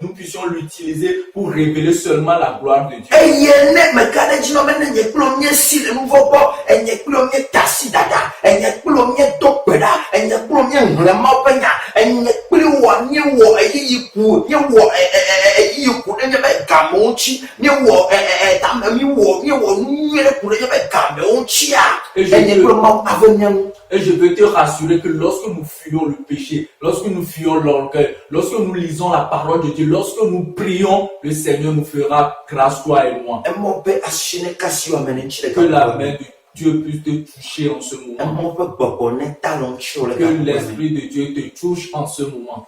nous puissions l'utiliser pour révéler seulement la gloire de Dieu. Et je veux te rassurer que lorsque nous fuyons le péché, lorsque nous fuyons l'orgueil, lorsque nous lisons la parole de Dieu, lorsque nous prions, le Seigneur nous fera grâce, toi et moi. Que la main de Dieu puisse te toucher en ce moment. Que l'Esprit de Dieu te touche en ce moment.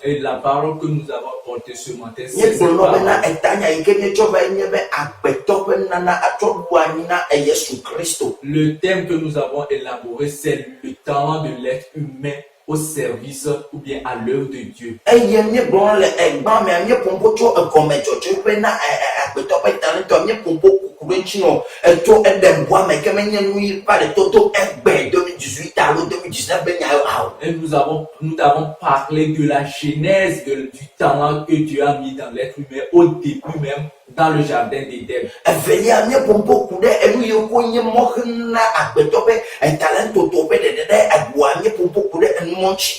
Et la parole que nous avons portée ce matin, c'est cette parole. Le thème que nous avons élaboré, c'est le talent de l'être humain au service ou bien à l'œuvre de Dieu. Et nous avons parlé de la genèse du talent que Dieu a mis dans l'être humain au début même, dans le jardin d'Éden.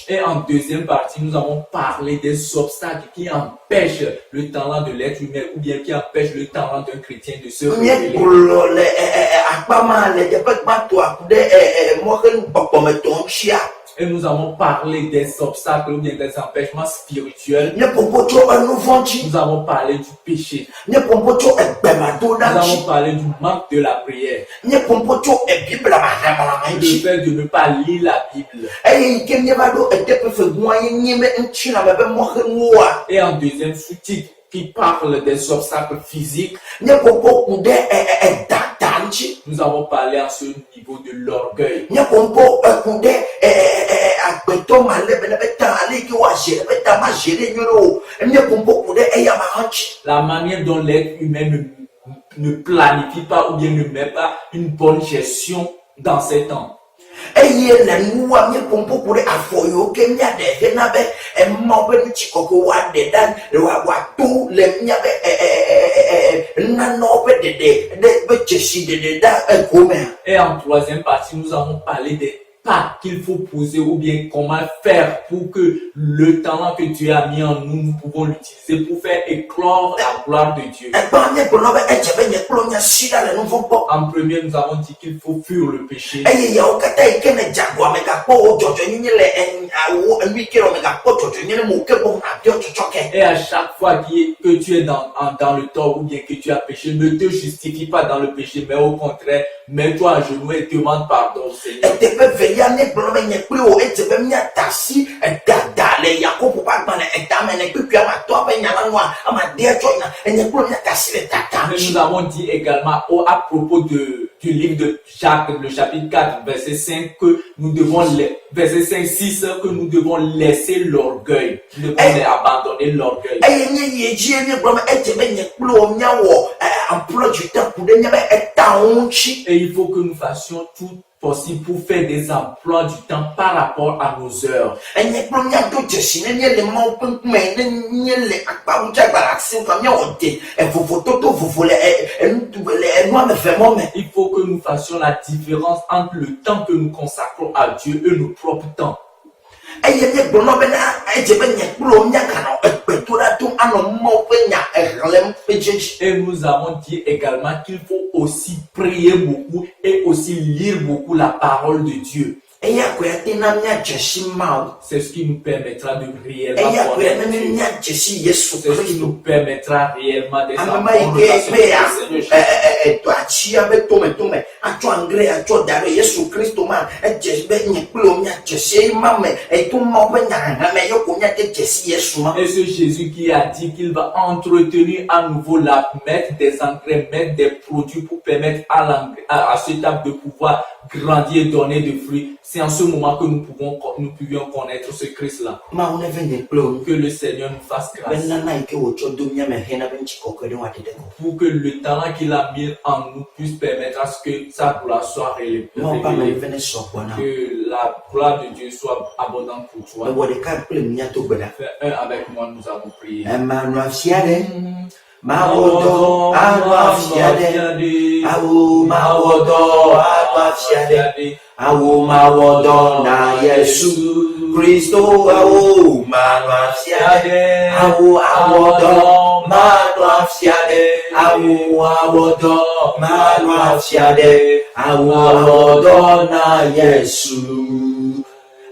Et en deuxième partie, nous avons parlé des obstacles qui empêchent le talent de l'être humain ou bien qui empêchent empêche le talent d'un chrétien de se Nye révéler. kplɔ le akpama le teƒe gbãtɔ aku ɖe mɔxenukpɔkpɔmetɔ ŋutia. Et nous avons parlé des obstacles ou bien des empêchements spirituels. Nye popo tso enu vɔ̃ dzi. Nous avons parlé du péché. Nye popo tso egbemadoɖa Nous dzi. avons parlé du manque de la prière. Nye popo tso ebibla mahamlama Le dzi. fait de ne pas lire la Bible. Eye yi ke mieva ɖo eteƒe fegua ye nye be ŋutilãme be mɔxenuwoa. Et en deuxième sous-titre qui parle des obstacles physiques, Nye popo ku ɖe dada ŋuti. nous avons parlé à ce niveau de l'orgueil. Nye popo ku ɖe agbetɔ ma le bena be ta ale yi ke woaze ɖe be ta ma ze ɖe nyuie o. Nye popo ku ɖe eya ma hã ŋuti. La manière dont l'être humain ne planifie pas ou bien ne met pas une bonne gestion dans ses temps. Eye le nua mie popo ku ɖe afɔ yiwo ke miaɖe hena be emawo ƒe ŋutikɔkɔe woaɖe ɖa woato le miabe nanewo ƒe ɖeɖe ɖe be dzesi ɖeɖe ɖa egomea. Et en troisième partie, nous avons parlé des pas qu'il faut poser ou bien comment faire pour que le talent que Dieu a mis en nous, nous pouvons l'utiliser pour faire éclore la gloire de Dieu. Egba miegblɔ be edze be nye kplo nya si ɖa le nu vɔ̃ gbɔ. En premier, nous avons dit qu'il faut fuir le péché. Eye yawo katã yi ke ne dze agɔa me gakpɔ wo dzɔdzɔnyenye le enu yi ke le me gakpɔ dzɔdzɔnyenye me wo ke bɔ abiɔ tsɔtsɔkɛ. Et à chaque fois que tu es dans le tort ou bien que tu as péché, ne te justifie pas dans le péché, mais au contraire, mets-toi à genoux et demande pardon au Seigneur. Eteƒe velia ne gblɔ be nye kpli wo edze be miata si dada le Yakobo ƒe agbalẽ etame ne kpekpea ma tɔ be nya la nua ama de tsɔ yina enye kplo miata si le dada Mais ŋuti. nous avons dit également à propos du livre de Jacques, le chapitre 4, verset 5, que nous devons, verset 5, 6, que nous devons laisser l'orgueil. Nous devons abandonner l'orgueil. Eye nye yedzi ne gblɔ be edze be nye kpli wo miawɔ emploi du temps ku ɖe nye be etawo ŋuti. Et il faut que nous fassions tout possible pour faire des emplois du temps par rapport à nos heures. Enye kplo miado dzesi ne nye le Mawu ƒe ŋkume ne nye le akpaŋudzagbalẽ asi ŋkɔ miawɔ de vovototo vovo le enu ame eve mɔ me. Il faut que nous fassions la différence entre le temps que nous consacrons à Dieu et nos propres temps. Eye miegblɔ bena edze be nye kplo miaganɔ egbedoɖa dom anɔ Mawu ƒe nya exlẽm ƒe dzedzi. Et nous avons dit également qu'il faut aussi prier beaucoup et aussi lire beaucoup la parole de Dieu. Eya koe ate na miadze si Mawu. C'est ce qui nous permettra de réellement Eya koe connaître ne Dieu. miadze si Yesu C'est ce qui Kristo. nous permettra réellement d'être en Amema yi bonne ke relation be avec ya le Seigneur Jésus. to atsia be tome atsɔ angre atsɔ da ɖe Yesu Kristo ma edze be nye kplo miadze si ma me eto Mawu ƒe nya hame yoko miate dze si Yesu ma. Et ce Jésus qui a dit qu'il va entretenir à nouveau mettre des engrais, mettre des produits pour permettre à cet arbre de pouvoir grandir et donner des fruits. C'est en ce moment que nous pouvions connaître ce Christ-là. Mawu ne ve nye kplo Que le Seigneur nous fasse be grâce. nana yi ke wotsɔ do miame hena be ŋutikɔkɔe ɖe woaɖe ɖe kɔ. Pour que le talent qu'il a mis en nous puisse permettre à ce que sa gloire soit Mawu ƒe ame révélée. ve ne sɔ gbɔna. Que la gloire de Dieu soit abondante pour toi. Mewɔ ɖeka kple miato gbe ɖa. Fais un avec moi, nous avons prié. Emanɔ afia ɖe. Mawɔ dɔ anɔ afia ɖe. Awo mawɔ dɔ anɔ afia ɖe. Awo mawɔ dɔ na Yesu Kristo. Awo manɔ afia ɖe. Awo awɔ dɔ manɔ afia ɖe. Awo awɔ dɔ manɔ afia ɖe. Awo awɔ dɔ na Yesu.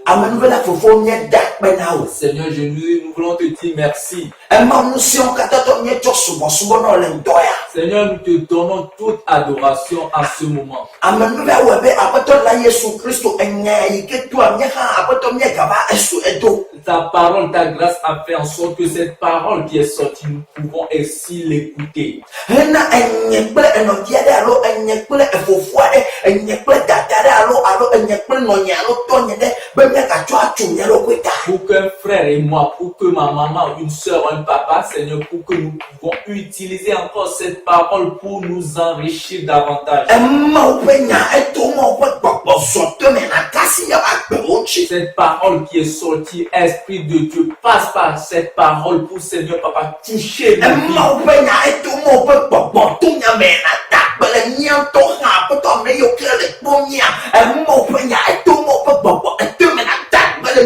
Amenuvela fofo mieda kpe na wo. Seigneur, nous voulons te dire merci. Ema nu siwo katã tɔ mietsɔ subɔsubɔ nɔ le ŋdɔ ya. Seigneur, nous te donnons toute adoration en ce moment. Amenuvela wɔ be aƒetɔ la Yesu Kristo enya yi ke toa mie hã aƒetɔ miegava esu edo. Ta parole, ta grâce a fait en sorte que cette parole qui est sortie, nous pouvons ainsi l'écouter. Hena enye kple enɔvia ɖe alo enye kple efofoa ɖe enye kple dada ɖe alo enye kple nɔnye alo tɔnye ɖe be miagatsɔ atso mia ɖokui ta. Pour qu'un frère et moi, pour que ma maman, une soeur, un papa, Seigneur, pour que nous pouvons utiliser encore cette parole pour nous enrichir davantage. Emawo ƒe nya eto Mawu ƒe gbɔgbɔ zɔ to me na kasi miaƒe agbewo ŋuti. Cette parole qui est sortie, Esprit de Dieu, passe par cette parole pour Seigneur, Papa, toucher nos vies. Emawo ƒe nya eto Mawu ƒe gbɔgbɔ to nya me na ta kpe le miaŋutɔ hã aƒetɔ ame yiwo ke le kpɔ mia. Emawo ƒe nya eto Mawu ƒe gbɔgbɔ eto me na ta kpe le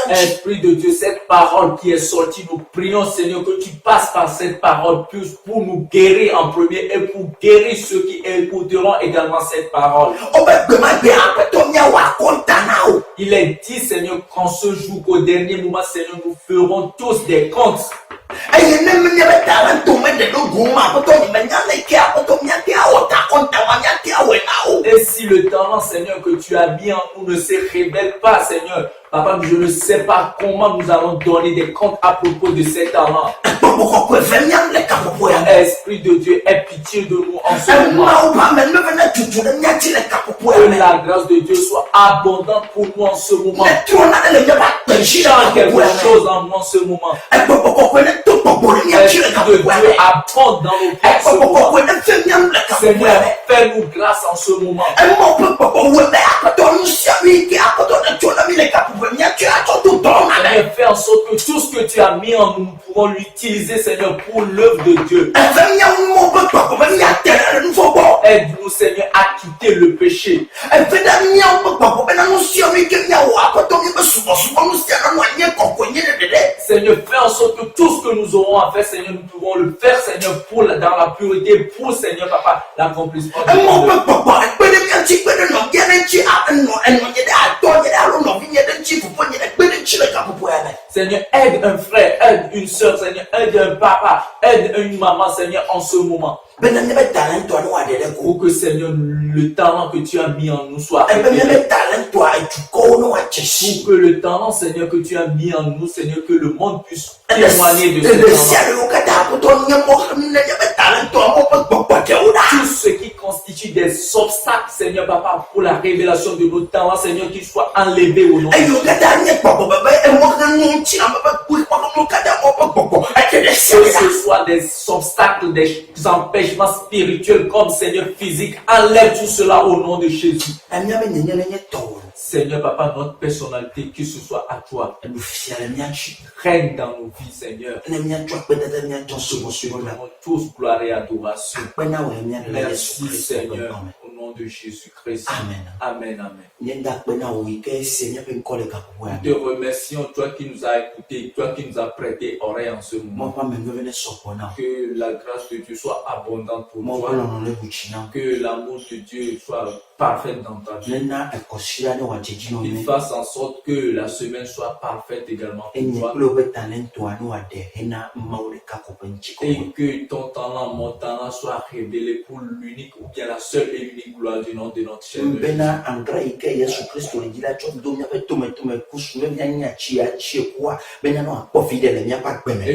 Esprit de Dieu, cette parole qui est sortie, nous prions, Seigneur, que tu passes par cette parole plus pour nous guérir en premier et pour guérir ceux qui écouteront également cette parole. Il est dit, Seigneur, qu'en ce jour, qu'au dernier moment, Seigneur, nous ferons tous des comptes. Et si le talent, Seigneur, que tu as mis en nous ne se révèle pas, Seigneur, Papa, je ne sais pas comment nous allons donner des comptes à propos de ces talents. Esprit de Dieu, aie pitié de nous en ce moment. Que la grâce de Dieu soit abondante pour nous en ce moment. Change quelque chose en nous en ce moment. Esprit de Dieu, apporte dans nos cœurs ce moment. Seigneur, fais-nous grâce en ce moment. Seigneur, fais en sorte que tout ce que tu as mis en nous, nous pourrons l'utiliser, Seigneur, pour l'œuvre de Dieu. Aide-nous, Seigneur, à quitter le péché. Seigneur, fais en sorte que tout ce que nous aurons à faire, Seigneur, nous pouvons le faire, Seigneur, dans la pureté, pour, Seigneur, Papa, l'accomplissement de Seigneur, aide un frère, aide une soeur, Seigneur, aide un papa, aide une maman, Seigneur, en ce moment. Pour que, Seigneur, le talent que tu as mis en nous soit révélé. Pour que le talent, Seigneur, que tu as mis en nous, Seigneur, que le monde puisse témoigner de ce talent. Tout ce qui constitue des obstacles, Seigneur, Papa, pour la révélation de nos talents, Seigneur, qu'il soit enlevé au nom de Jésus. Que ce soit des obstacles, des empêchements spirituels comme, Seigneur, physique, enlève tout cela au nom de Jésus. Seigneur, Papa, notre personnalité, que ce soit à toi. Règne dans nos vies, Seigneur. Nous avons tous gloire et adoration. Merci, Seigneur, au nom de Jésus-Christ. Amen, amen. Nous te remercions, toi qui nous as écoutés, toi qui nous as prêté oreille en ce moment. Que la grâce de Dieu soit abondante pour toi. Que l'amour de Dieu soit parfait dans ta vie. Qu'il fasse en sorte que la semaine soit parfaite également pour toi. Et que ton talent, mon talent soit révélé pour l'unique ou bien la seule et unique gloire du nom de notre cher et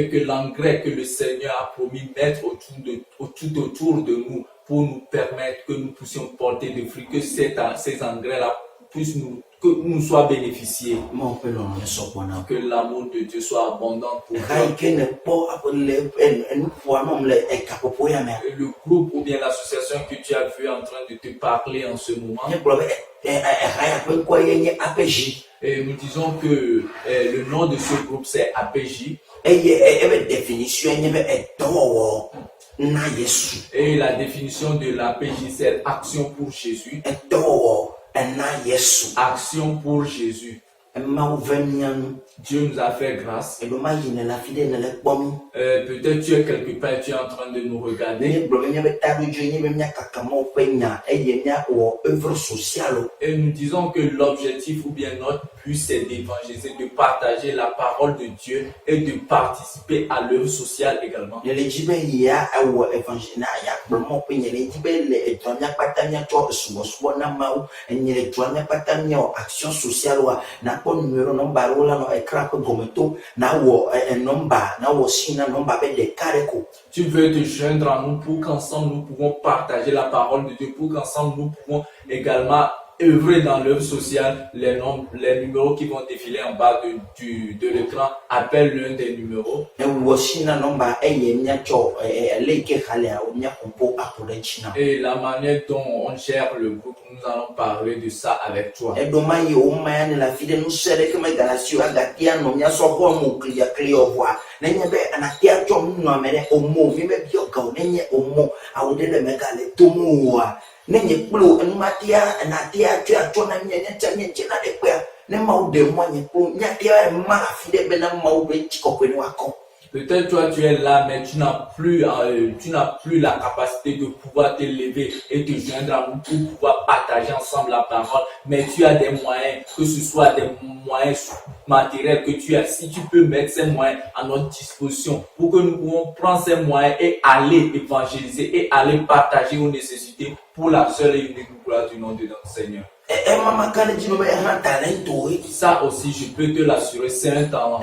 que l'engrais que le Seigneur a promis mettre tout autour de nous pour nous permettre que nous puissions porter des fruits, que ces engrais-là puissent nous soient bénéficiés. Que l'amour de Dieu soit abondant pour nous. Et le groupe ou bien l'association que tu as vu en train de te parler en ce moment. Et nous disons que le nom de ce groupe c'est APJ. Et la définition de l'APJ c'est Action pour Jésus. Action pour Jésus. Dieu nous a fait grâce. Peut-être tu es quelque part, tu es en train de nous regarder. Et nous disons que l'objectif ou bien notre but c'est d'évangéliser, de partager la parole de Dieu et de participer à l'œuvre sociale également. Tu veux te joindre à nous pour qu'ensemble nous pouvons partager la parole de Dieu, pour qu'ensemble nous pouvons également œuvrer dans l'œuvre sociale. Les numéros qui vont défiler en bas de l'écran, appelle l'un des numéros. Et la manière dont on gère le groupe, nous allons parler de ça avec toi. ne mawu de moyen pour nyatia ma fide be na mawu be chikokwe ni wako. Peut-être toi tu es là, mais tu n'as plus la capacité de pouvoir te lever et te joindre à nous pour pouvoir partager ensemble la parole. Mais tu as des moyens, que ce soit des moyens matériels que tu as. Si tu peux mettre ces moyens à notre disposition pour que nous pouvons prendre ces moyens et aller évangéliser et aller partager aux nécessités pour la seule et unique gloire du nom de notre Seigneur. Ça aussi, je peux te l'assurer, c'est un talent.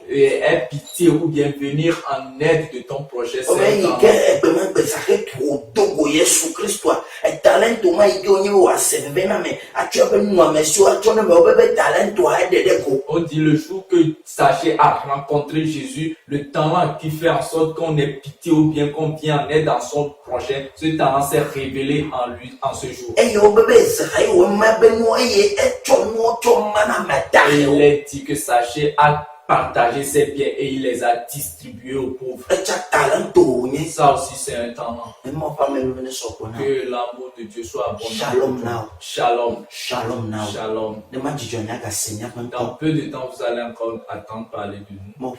Et aie pitié ou bien venir en aide de ton projet, c'est un talent. On dit le jour que Zachée a rencontré Jésus, le talent qui fait en sorte qu'on ait pitié ou bien qu'on vient en aide dans son projet, ce talent s'est révélé en lui en ce jour. Il est dit que Zachée a partagé ses biens et il les a distribués aux pauvres. Ça aussi c'est un talent. Que l'amour de Dieu soit abondant. Shalom. Shalom now. Shalom. Dans peu de temps, vous allez encore attendre parler de nous.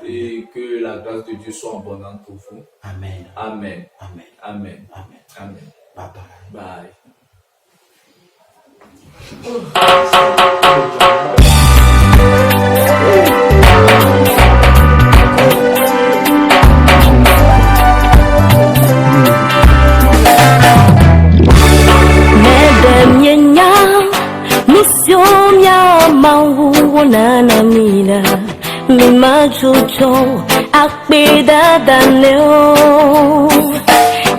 Et que la grâce de Dieu soit abondante pour vous. Amen. Amen. Amen. Amen. Amen. Amen. Bye bye. Bye. Mission mia mauna na mina mi majujo akbeda daneo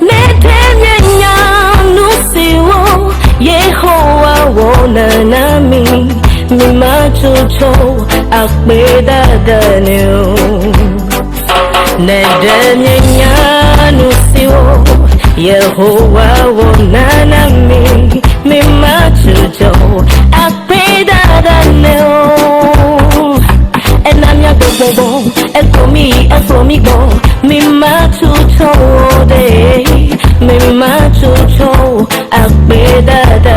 netemenya nusiwo Yehowa wona na mi majujo akbeda daneo netemenya nusiwo Yehowa wona na mi majujo akbeda daneo enamya gogogo ekomi go mi majujo de mi majujo akbeda daneo